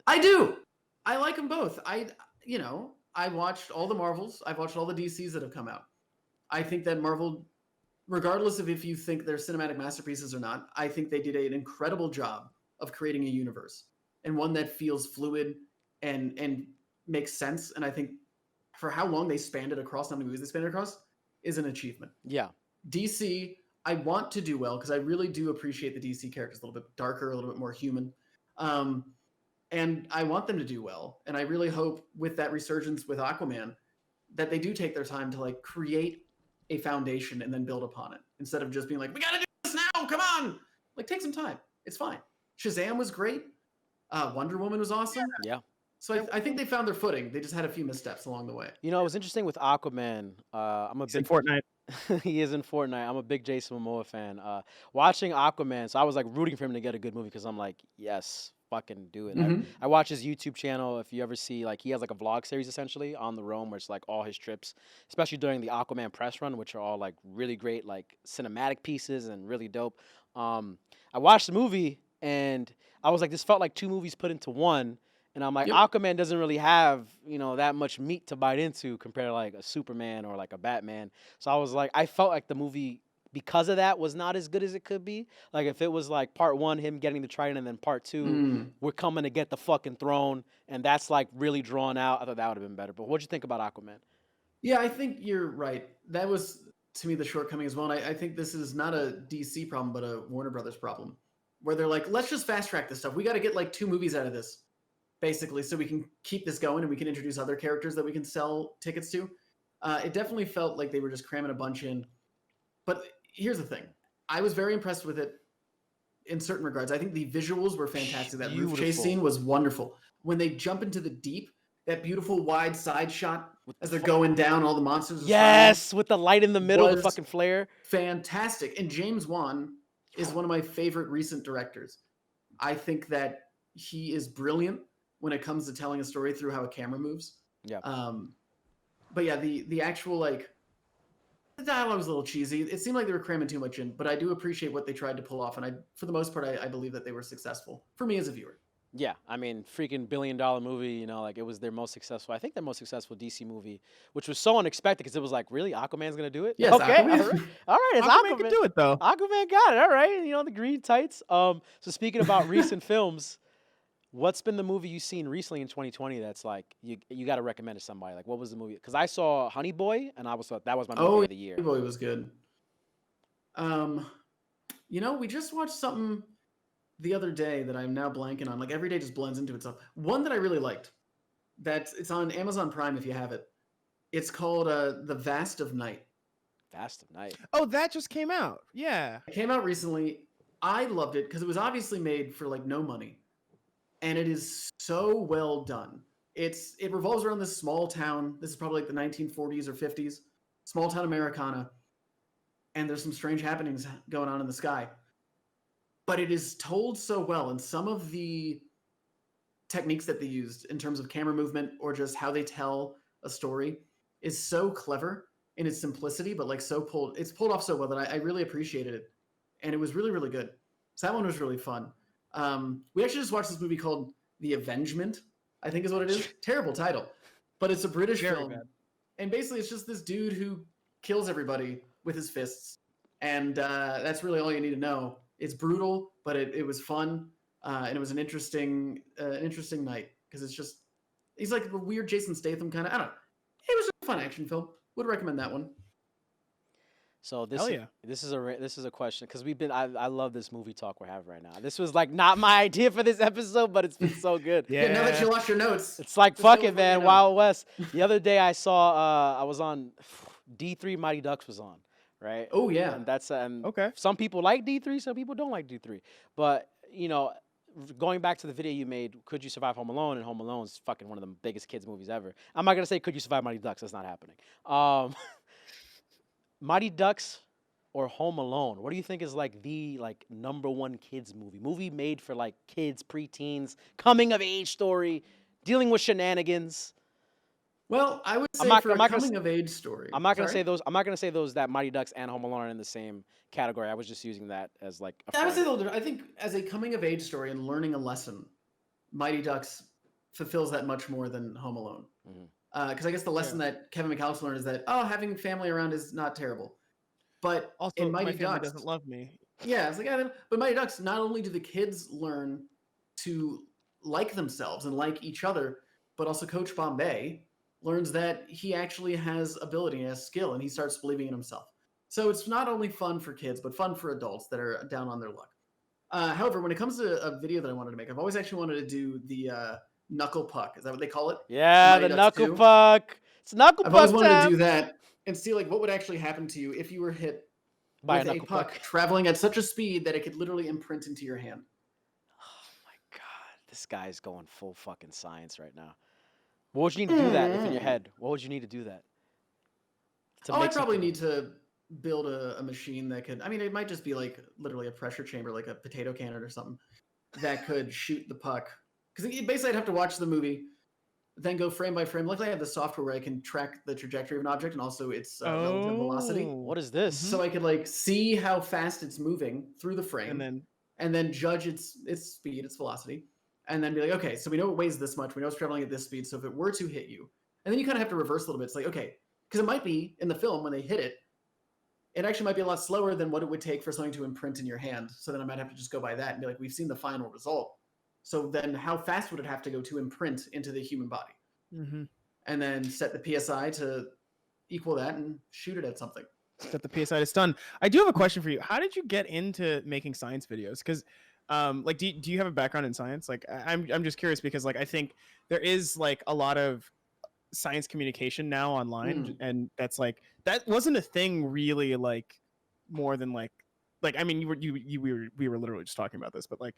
I do. I like them both. I watched all the Marvels. I've watched all the DCs that have come out. I think that Marvel, regardless of if you think they're cinematic masterpieces or not, I think they did an incredible job of creating a universe, and one that feels fluid and makes sense. And I think for how long they spanned it across, how many movies they spanned it across, is an achievement. Yeah. DC, I want to do well because I really do appreciate the DC characters a little bit darker, a little bit more human. And I want them to do well. And I really hope with that resurgence with Aquaman that they do take their time to like create a foundation and then build upon it instead of just being like, we got to do this now. Come on. Like take some time. It's fine. Shazam was great. Wonder Woman was awesome. Yeah. So I think they found their footing. They just had a few missteps along the way. It was interesting with Aquaman. He's in Fortnite. He is in Fortnite. I'm a big Jason Momoa fan. Watching Aquaman, so I was like rooting for him to get a good movie because I'm like, yes, fucking do it. I watch his YouTube channel. If you ever see, like, he has like a vlog series essentially on the roam where it's like all his trips, especially during the Aquaman press run, which are all like really great, like cinematic pieces and really dope. I watched the movie and I was like, this felt like two movies put into one. And I'm like, Aquaman doesn't really have, that much meat to bite into compared to like a Superman or like a Batman. So I was like, I felt like the movie, because of that, was not as good as it could be. Like if it was like part one, him getting the trident, and then part two, we're coming to get the fucking throne, and that's like really drawn out, I thought that would have been better. But what'd you think about Aquaman? Yeah, I think you're right. That was, to me, the shortcoming as well. And I think this is not a DC problem, but a Warner Brothers problem, where they're like, let's just fast track this stuff. We got to get like 2 movies out of this, basically, so we can keep this going and we can introduce other characters that we can sell tickets to. It definitely felt like they were just cramming a bunch in. But here's the thing. I was very impressed with it in certain regards. I think the visuals were fantastic. That roof chase scene was wonderful. When they jump into the deep, that beautiful wide side shot as they're going down, all the monsters. Yes, with the light in the middle, the fucking flare. Fantastic. And James Wan is one of my favorite recent directors. I think that he is brilliant when it comes to telling a story through how a camera moves. Yeah. But yeah, the actual like the dialogue was a little cheesy. It seemed like they were cramming too much in, but I do appreciate what they tried to pull off, and for the most part, I believe that they were successful for me as a viewer. Yeah, I mean, freaking $1 billion movie, like it was their most successful, I think their most successful DC movie, which was so unexpected because it was like, really, Aquaman's going to do it? Yes, okay, Aquaman. all right, it's Aquaman. can do it, though. Aquaman got it, all right, the green tights. So speaking about recent films, what's been the movie you've seen recently in 2020 that's like, you got to recommend to somebody? Like, what was the movie? Because I saw Honey Boy, and that was my movie of the year. Honey Boy was good. We just watched something the other day that I'm now blanking on. Like every day just blends into itself. One that I really liked. It's on Amazon Prime if you have it. It's called The Vast of Night. Fast of Night. Oh, that just came out. Yeah. It came out recently. I loved it because it was obviously made for like no money, and it is so well done. It revolves around this small town. This is probably like the 1940s or 50s, small town Americana, and there's some strange happenings going on in the sky. But it is told so well, and some of the techniques that they used in terms of camera movement or just how they tell a story is so clever in its simplicity, but like it's pulled off so well that I really appreciated it, and it was really really good. So that one was really fun. We actually just watched this movie called The Avengement, I think is what it is. Terrible title, but it's a British Very film, bad. and basically it's just this dude who kills everybody with his fists, and that's really all you need to know. It's brutal, but it was fun, and it was an interesting night because he's like a weird Jason Statham kind of. I don't know. It was a fun action film. Would recommend that one. So Hell yeah. this is a question because I love this movie talk we're having right now. This was like not my idea for this episode, but it's been so good. Yeah. Now that you lost your notes, It's like just fuck go it, for man. now. Wild West. The other day I saw I was on D3 Mighty Ducks was on, right? Oh yeah. And that's Okay. some people like D3, some people don't like D3. But you know, going back to the video you made, Could You Survive Home Alone? And Home Alone is fucking one of the biggest kids movies ever. I'm not gonna say Could You Survive Mighty Ducks? That's not happening. Mighty Ducks or Home Alone? What do you think is like the #1 kids movie made for like kids, preteens, coming of age story, dealing with shenanigans? Well, I would say I'm not for a gonna s- coming of age story. I'm not gonna Sorry? say those. I'm not gonna say those that Mighty Ducks and Home Alone are in the same category. I was just using that as like. I would say I think as a coming of age story and learning a lesson, Mighty Ducks fulfills that much more than Home Alone. Mhm. Because I guess the lesson that Kevin McAllister learned is that having family around is not terrible. But Also, in my Mighty family Ducks, doesn't love me. yeah, it's like but Mighty Ducks, not only do the kids learn to like themselves and like each other, but also Coach Bombay learns that he actually has ability and has skill, and he starts believing in himself. So it's not only fun for kids, but fun for adults that are down on their luck. However, when it comes to a video that I wanted to make, I've always actually wanted to do the knuckle puck. Is that what they call it? Yeah, Mighty the Ducks knuckle 2. puck. It's knuckle I've always puck wanted to time. do that and see like what would actually happen to you if you were hit By with a a knuckle puck puck. traveling at such a speed that it could literally imprint into your hand. Oh my god, this guy's going full fucking science right now. What would you need to do that if in your head? What would you need to do that? To I'd make probably something- need to build a machine that could. I mean, it might just be like literally a pressure chamber, like a potato cannon or something, that could shoot the puck. Because basically, I'd have to watch the movie, then go frame by frame. Luckily, I have the software where I can track the trajectory of an object and also its relative velocity. What is this? So I could like see how fast it's moving through the frame, and then judge its speed, its velocity, and then be like, okay, so we know it weighs this much. We know it's traveling at this speed. So if it were to hit you, and then you kind of have to reverse a little bit. It's like, okay, because it might be in the film when they hit it, it actually might be a lot slower than what it would take for something to imprint in your hand. So then I might have to just go by that and be like, we've seen the final result. So then how fast would it have to go to imprint into the human body? mm-hmm. And then set the PSI to equal that and shoot it at something. Set the PSI to stun. I do have a question for you. How did you get into making science videos? Because like do you have a background in science? Like I'm just curious because like I think there is like a lot of science communication now online, and that's like that wasn't a thing really like more than like I mean we were literally just talking about this, but like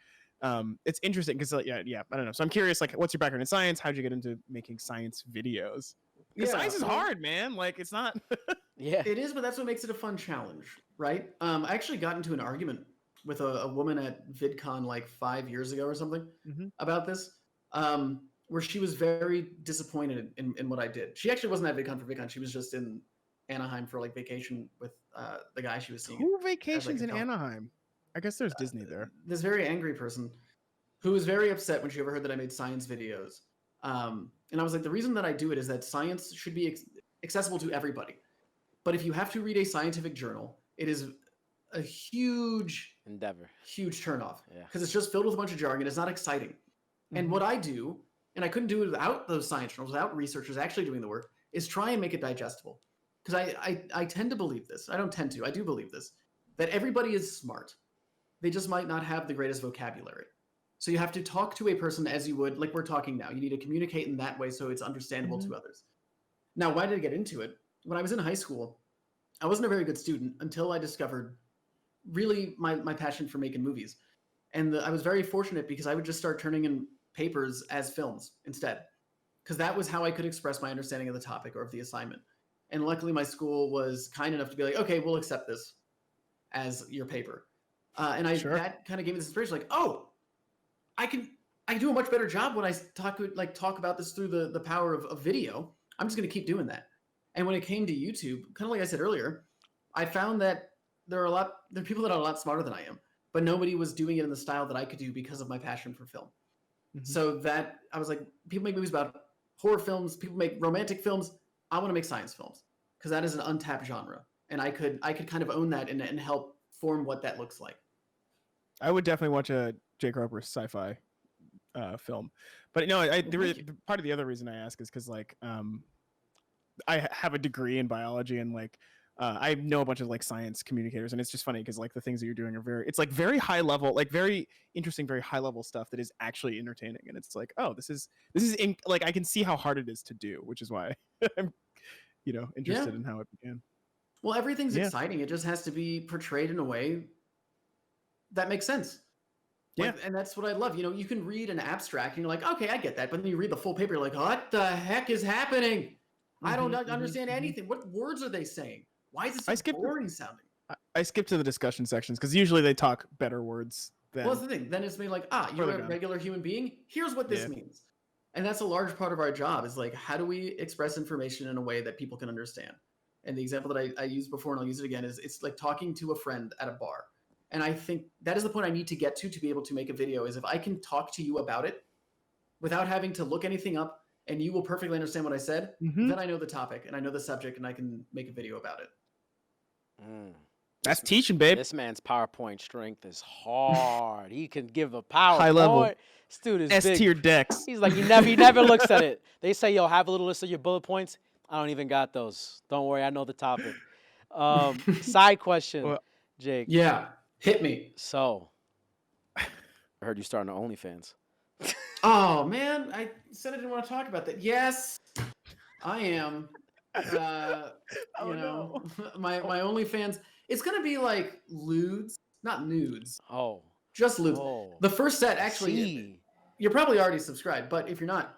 it's interesting because yeah I don't know. So I'm curious, like, what's your background in science? How'd you get into making science videos? Because science is hard, man. Like, it's not. Yeah, it is, but that's what makes it a fun challenge, right? I actually got into an argument with a woman at VidCon like 5 years ago or something about this, where she was very disappointed in what I did. She actually wasn't at VidCon for VidCon. She was just in Anaheim for like vacation with the guy she was seeing. Who vacations in Anaheim? I guess there's Disney there. This very angry person who was very upset when she overheard that I made science videos. And I was like, the reason that I do it is that science should be accessible to everybody. But if you have to read a scientific journal, it is a huge endeavor, huge turnoff. Yeah, because it's just filled with a bunch of jargon. It's not exciting. And what I do, and I couldn't do it without those science journals, without researchers actually doing the work, is try and make it digestible. Because I tend to believe this. I don't tend to. I do believe this. That everybody is smart. They just might not have the greatest vocabulary. So you have to talk to a person as you would, like we're talking now. You need to communicate in that way so it's understandable to others. Now, why did I get into it? When I was in high school, I wasn't a very good student until I discovered really my passion for making movies. And I was very fortunate because I would just start turning in papers as films instead, because that was how I could express my understanding of the topic or of the assignment. And luckily, my school was kind enough to be like, okay, we'll accept this as your paper. And Sure. that kind of gave me this inspiration, like, oh, I can do a much better job when I talk about this through the power of video. I'm just going to keep doing that. And when it came to YouTube, kind of like I said earlier, I found that there are people that are a lot smarter than I am, but nobody was doing it in the style that I could do because of my passion for film. Mhm. So that I was like, people make movies about horror films, people make romantic films. I want to make science films because that is an untapped genre, and I could kind of own that and help form what that looks like. I would definitely watch a Jake Roper sci-fi film, but no, part of the other reason I ask is because like I have a degree in biology and like I know a bunch of like science communicators, and it's just funny because like the things that you're doing are it's like very high level, like very interesting, very high level stuff that is actually entertaining, and it's like, oh, this is like I can see how hard it is to do, which is why I'm interested in how it began. Well, everything's exciting. It just has to be portrayed in a way that makes sense. Like, and that's what I love. You can read an abstract and you're like, okay, I get that. But then you read the full paper, you're like, what the heck is happening? I don't understand anything. What words are they saying? Why is it so boring sounding? I skip to the discussion sections because usually they talk better words than. Well, that's the thing. Then it's made like, you're a regular human being. Here's what this means. And that's a large part of our job is like, how do we express information in a way that people can understand? And the example that I used before, and I'll use it again, is it's like talking to a friend at a bar. And I think that is the point I need to get to be able to make a video, is if I can talk to you about it without having to look anything up and you will perfectly understand what I said, then I know the topic and I know the subject and I can make a video about it. That's teaching, babe. This man's PowerPoint strength is hard. He can give a PowerPoint. High level. This dude is S-tier big. decks. He's like, he never looks at it. They say, yo, have a little list of your bullet points. I don't even got those. Don't worry, I know the topic. Side question, Jake. Yeah, hit me. So, I heard you starting OnlyFans. Oh, man, I said I didn't want to talk about that. Yes, I am. No. my OnlyFans, it's going to be like lewds, not nudes. Oh. Just lewds. Oh. The first set, actually, you're probably already subscribed, but if you're not,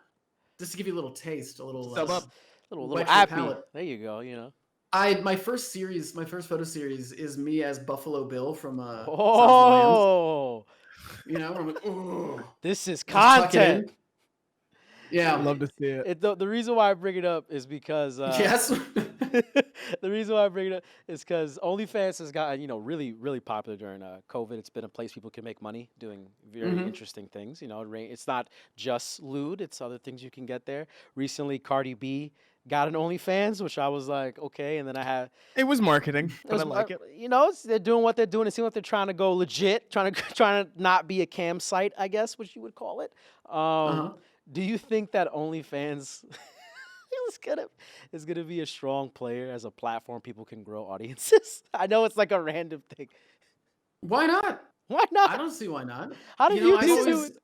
just to give you a little taste, a little sub up. Little appy. There you go, My first photo series is me as Buffalo Bill from Oh. I'm like, oh. This is content. Yeah. I'd love to see it. The reason why I bring it up is because yes. The reason why I bring it up is because OnlyFans has gotten really, really popular during COVID. It's been a place people can make money doing very interesting things. It's not just lewd; it's other things you can get there. Recently, Cardi B got an OnlyFans, which I was like, okay. And then it was marketing, but I like it. They're doing what they're doing. It seems like they're trying to go legit, trying to not be a cam site, I guess, which you would call it. Do you think that OnlyFans is gonna be a strong player as a platform people can grow audiences? I know it's like a random thing. Why not? Why not? I don't see why not. How do you do it?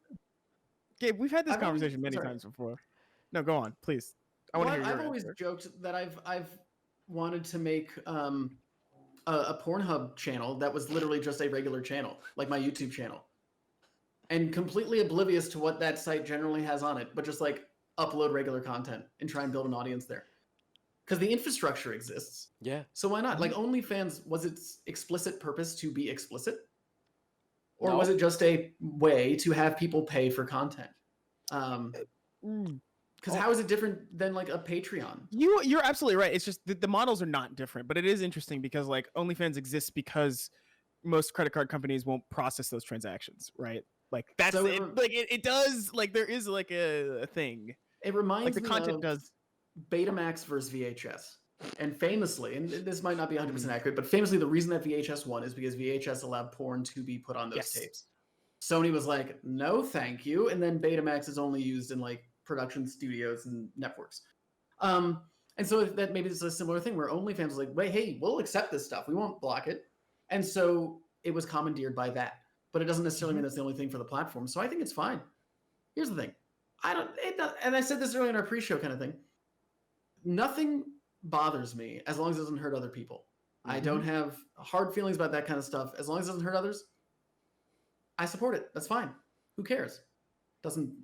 Gabe, we've had this conversation many times before. No, go on, please. I want to hear your I've always joked that I've wanted to make a Pornhub channel that was literally just a regular channel, like my YouTube channel, and completely oblivious to what that site generally has on it, but just like upload regular content and try and build an audience there. Because the infrastructure exists. Yeah. So why not? Like OnlyFans, was its explicit purpose to be explicit? Or was it just a way to have people pay for content? Because how is it different than like a Patreon? You're absolutely right. It's just the models are not different, but it is interesting because like OnlyFans exists because most credit card companies won't process those transactions, right? Like that's so it does, like there is like a thing. It reminds like the me content of does Betamax versus VHS. And famously, and this might not be 100% accurate, but famously the reason that VHS won is because VHS allowed porn to be put on those tapes. Sony was like, no, thank you. And then Betamax is only used in like production studios and networks. And so that maybe it's a similar thing where OnlyFans was like, wait, hey, we'll accept this stuff. We won't block it. And so it was commandeered by that. But it doesn't necessarily mean that's the only thing for the platform. So I think it's fine. Here's the thing. And I said this earlier in our pre-show kind of thing. Nothing bothers me as long as it doesn't hurt other people. I don't have hard feelings about that kind of stuff. As long as it doesn't hurt others, I support it. That's fine. Who cares? Doesn't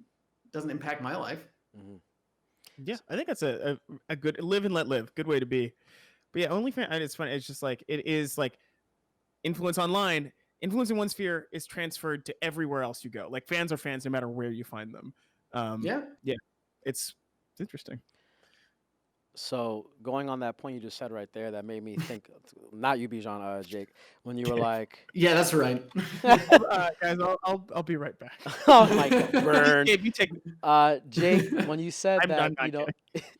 impact my life. Yeah, I think that's a good live and let live. Good way to be. But yeah, OnlyFans. It's funny. It's just like it is like influence online. Influence in one sphere is transferred to everywhere else you go. Like fans are fans no matter where you find them. Yeah. It's interesting. So going on that point you just said right there, that made me think. Not you, Bijan, Jake, when you were like, Yeah, that's right. Guys, I'll be right back. "Oh my God, burn." Gabe, you take. Jake, when you said I'm that, not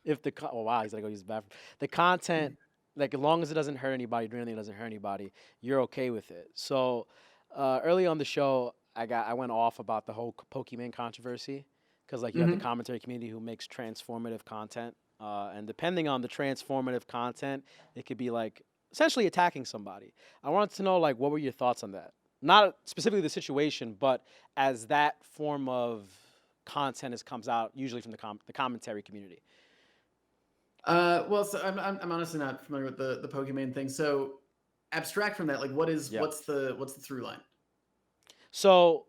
if the oh wow, he's gonna go use the bathroom. The content, like as long as it doesn't hurt anybody, doing anything that doesn't hurt anybody, you're okay with it. So early on the show, I went off about the whole Pokemon controversy because like you have the commentary community who makes transformative content, and depending on the transformative content, it could be like essentially attacking somebody. I wanted to know like what were your thoughts on that? Not specifically the situation, but as that form of content comes out, usually from the commentary community. Well, so I'm honestly not familiar with the Pokemon thing. So abstract from that, like what's the through line? So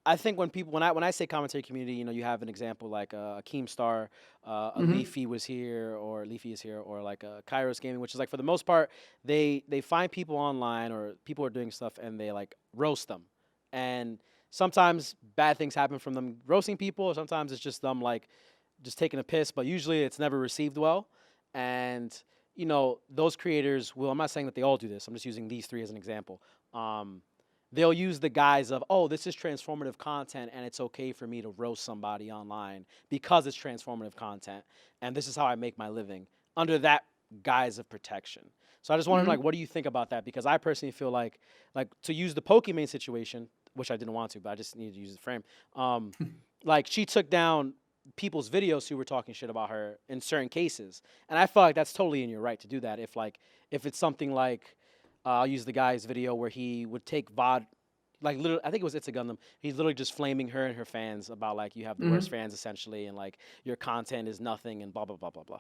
I think when I say commentary community, you have an example like a Keemstar, a Leafy was here, or Leafy is here, or like a Kairos Gaming, which is like for the most part they find people online or people are doing stuff and they like roast them, and sometimes bad things happen from them roasting people, or sometimes it's just them like just taking a piss, but usually it's never received well, and those creators will. I'm not saying that they all do this. I'm just using these three as an example. They'll use the guise of, oh, this is transformative content and it's okay for me to roast somebody online because it's transformative content and this is how I make my living under that guise of protection. So I just wanted to know, like, what do you think about that? Because I personally feel like to use the Pokemon situation, which I didn't want to, but I just needed to use the frame. Like she took down people's videos who were talking shit about her in certain cases. And I feel like that's totally in your right to do that if it's something like I'll use the guy's video where he would take like literally, I think it was It's a Gundam. He's literally just flaming her and her fans about like you have the worst fans essentially, and like your content is nothing and blah blah blah blah blah.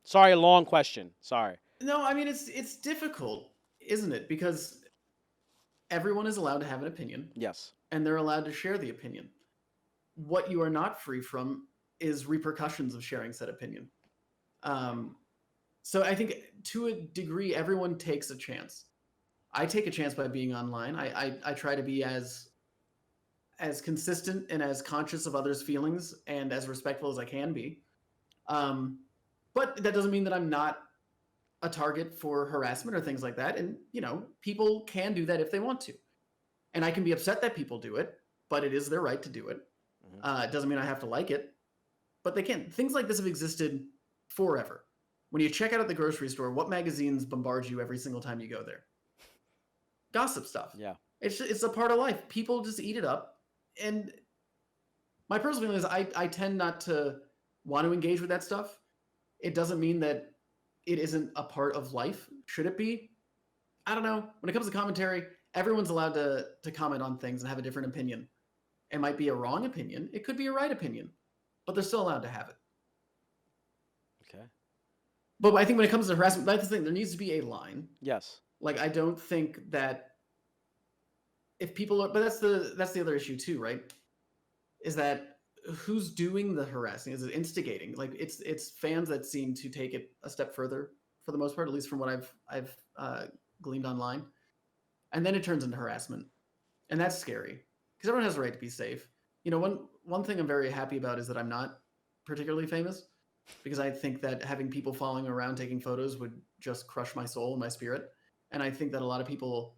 Sorry, long question. Sorry. No, I mean it's difficult, isn't it? Because everyone is allowed to have an opinion. Yes. And they're allowed to share the opinion. What you are not free from is repercussions of sharing said opinion. So I think to a degree, everyone takes a chance. I take a chance by being online. I try to be as consistent and as conscious of others' feelings and as respectful as I can be. But that doesn't mean that I'm not a target for harassment or things like that. And, people can do that if they want to. And I can be upset that people do it, but it is their right to do it. It doesn't mean I have to like it, but they can. Things like this have existed forever. When you check out at the grocery store, what magazines bombard you every single time you go there? Gossip stuff. Yeah. It's a part of life. People just eat it up. And my personal feeling is I tend not to want to engage with that stuff. It doesn't mean that it isn't a part of life. Should it be? I don't know. When it comes to commentary, everyone's allowed to comment on things and have a different opinion. It might be a wrong opinion. It could be a right opinion. But they're still allowed to have it. Okay. But I think when it comes to harassment, that's the thing. There needs to be a line. Yes. Like I don't think that if people are, but that's the other issue too, right? Is that who's doing the harassing? Is it instigating? Like it's fans that seem to take it a step further for the most part, at least from what I've gleaned online, and then it turns into harassment, and that's scary because everyone has a right to be safe. One thing I'm very happy about is that I'm not particularly famous. Because I think that having people following around taking photos would just crush my soul and my spirit. And I think that a lot of people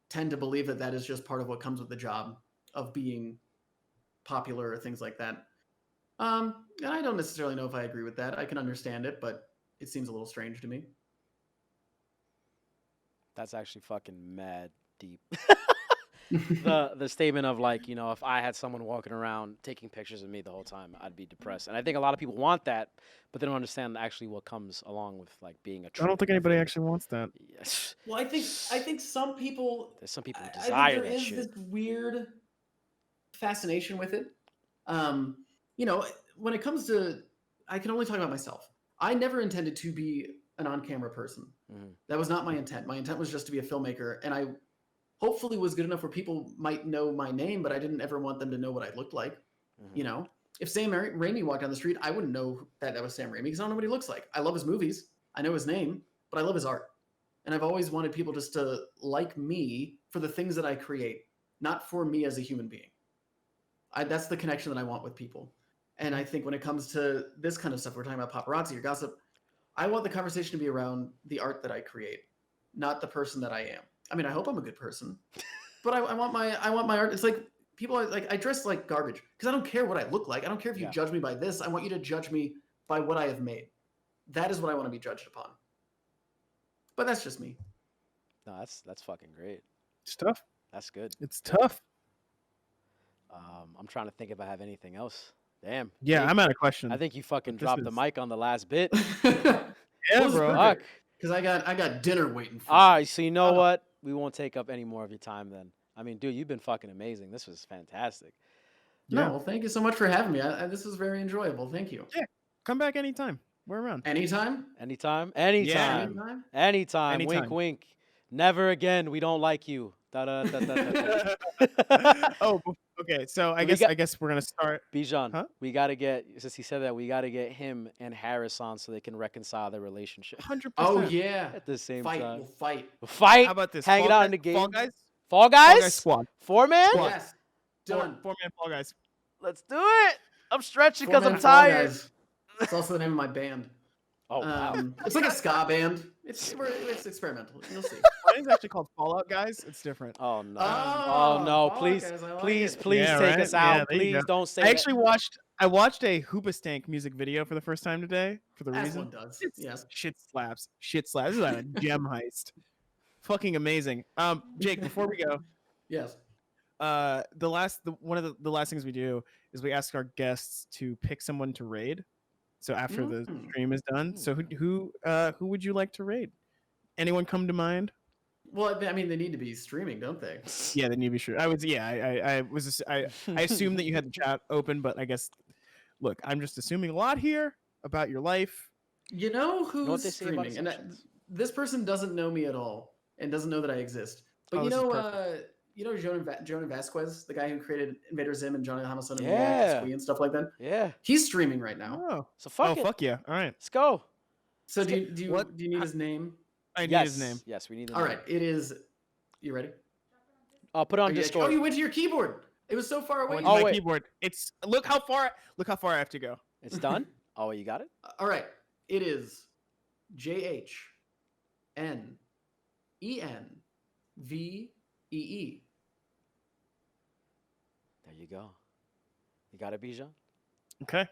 tend to believe that that is just part of what comes with the job of being popular or things like that. And I don't necessarily know if I agree with that. I can understand it, but it seems a little strange to me. That's actually fucking mad deep. The statement of like, if I had someone walking around taking pictures of me the whole time, I'd be depressed. And I think a lot of people want that, but they don't understand actually what comes along with like being a I don't think anybody actually wants that. Yes. Well, I think some people. There's some people who I desire think there that is shit. this weird fascination with it. When it comes to, I can only talk about myself. I never intended to be an on-camera person. Mhm. That was not my intent. My intent was just to be a filmmaker, and I hopefully was good enough where people might know my name, but I didn't ever want them to know what I looked like. Mhm. You know, if Sam Raimi walked down the street, I wouldn't know that was Sam Raimi because I don't know what he looks like. I love his movies. I know his name, but I love his art. And I've always wanted people just to like me for the things that I create, not for me as a human being. That's the connection that I want with people. And I think when it comes to this kind of stuff, we're talking about paparazzi or gossip, I want the conversation to be around the art that I create, not the person that I am. I mean, I hope I'm a good person, but I want my art. It's like people are like, I dress like garbage because I don't care what I look like. I don't care if you Yeah. judge me by this. I want you to judge me by what I have made. That is what I want to be judged upon. But that's just me. No, that's fucking great. It's tough. That's good. It's tough. I'm trying to think if I have anything else. Damn. Yeah, Jake, I'm out of questions. I think you fucking This dropped the is- mic on the last bit. Yeah, Well, bro. Fuck. Because I got dinner waiting for All me. right, so you know Oh. what? We won't take up any more of your time then. I mean, dude, you've been fucking amazing. This was fantastic. No, Yeah. well, thank you so much for having me. This was very enjoyable. Thank you. Come back anytime. We're around. Anytime? Anytime? Anytime. Anytime? Anytime. Wink, Anytime. wink. Never again. We don't like you. Da, da, da, da, da, da. Oh, okay. So I We got- guess we're gonna start. Bijan, Huh? we got to get, since he said that, we got to get him and Harris on so they can reconcile their relationship 100%. Oh yeah. at the same Fight. time. We'll fight. Fight. How about this? Hang it Fall out Guys- in the game. Fall Guys. Fall Fall Guys? Guys squad. 4-man? Squad. Yes. Done. Four-man Fall Guys. Let's do it. I'm stretching because I'm Four-man Fall tired. Guys. It's also the name of my band. Oh, wow. It's like a ska band. It's experimental. You'll see. Mine's actually called Fallout Guys. It's different. Oh, no. Oh, Oh, no. fuck, Please, guys, I like please, it. please Yeah, take right? us out. Yeah, there you Please go. don't say I that. actually watched a Hoobastank music video for the first time today for the As reason. one does. It's Yes. shit slaps. Shit slaps. This is like a gem heist. Fucking amazing. Jake, before we go, Yes. one of the last things we do is we ask our guests to pick someone to raid. So after the stream is done, so who would you like to raid? Anyone come to mind? Well, I mean, they need to be streaming, don't they? Yeah, they need to be sure. I assumed that you had the chat open, but I guess look, I'm just assuming a lot here about your life. You know You know what who's they say about streaming, and assumptions? this person doesn't know me at all and doesn't know that I exist. But Oh, you this is know, perfect. Jonah Vasquez, the guy who created Invader Zim and Johnny Hamilton and Yeah. Squee and stuff like that. Yeah. He's streaming right now. Oh, So fuck it. fuck yeah! All right, Let's go. So do you What- need his name? I need Yes. his name. Yes, we need the All name. right, it is. You ready? I'll put it on Are you- Discord. Oh, you went to your keyboard. It was so far I away. went Oh, to my wait. keyboard. It's look how far I have to go. It's done? Oh, wait, you got it? All right, it is JHNENVEE. There you go. You got it, Bijan? Okay,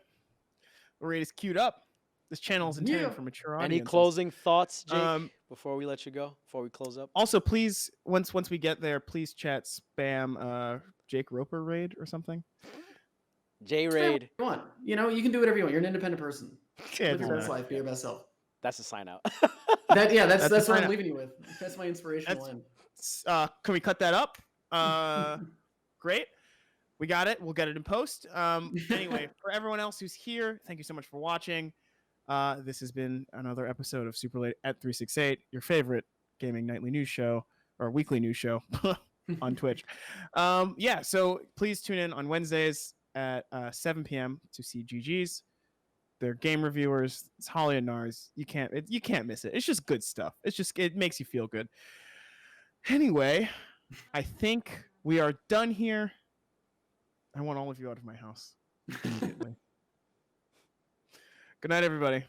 the raid is queued up. This channel is intended Yeah. for mature audiences. Any closing thoughts, Jake, Um, before we let you go? Before we close up? Also, please, once we get there, please chat spam Jake Roper raid or something. J-Raid. You want? You know, you can do whatever you want. You're an independent person. Yeah, Live your it's best not- life. Be your best self. That's a sign out. That's the what sign I'm up. leaving you with. That's my inspirational That's- line. Can we cut that up? Great. We got it. We'll get it in post. Anyway, for everyone else who's here, thank you so much for watching. This has been another episode of Super Late at 368, your favorite gaming nightly news show or weekly news show on Twitch. Yeah, so please tune in on Wednesdays at 7 p.m. to see GG's. They're game reviewers. It's Holly and Nars. You can't miss it. It's just good stuff. It makes you feel good. Anyway, I think we are done here. I want all of you out of my house immediately. Good night, everybody.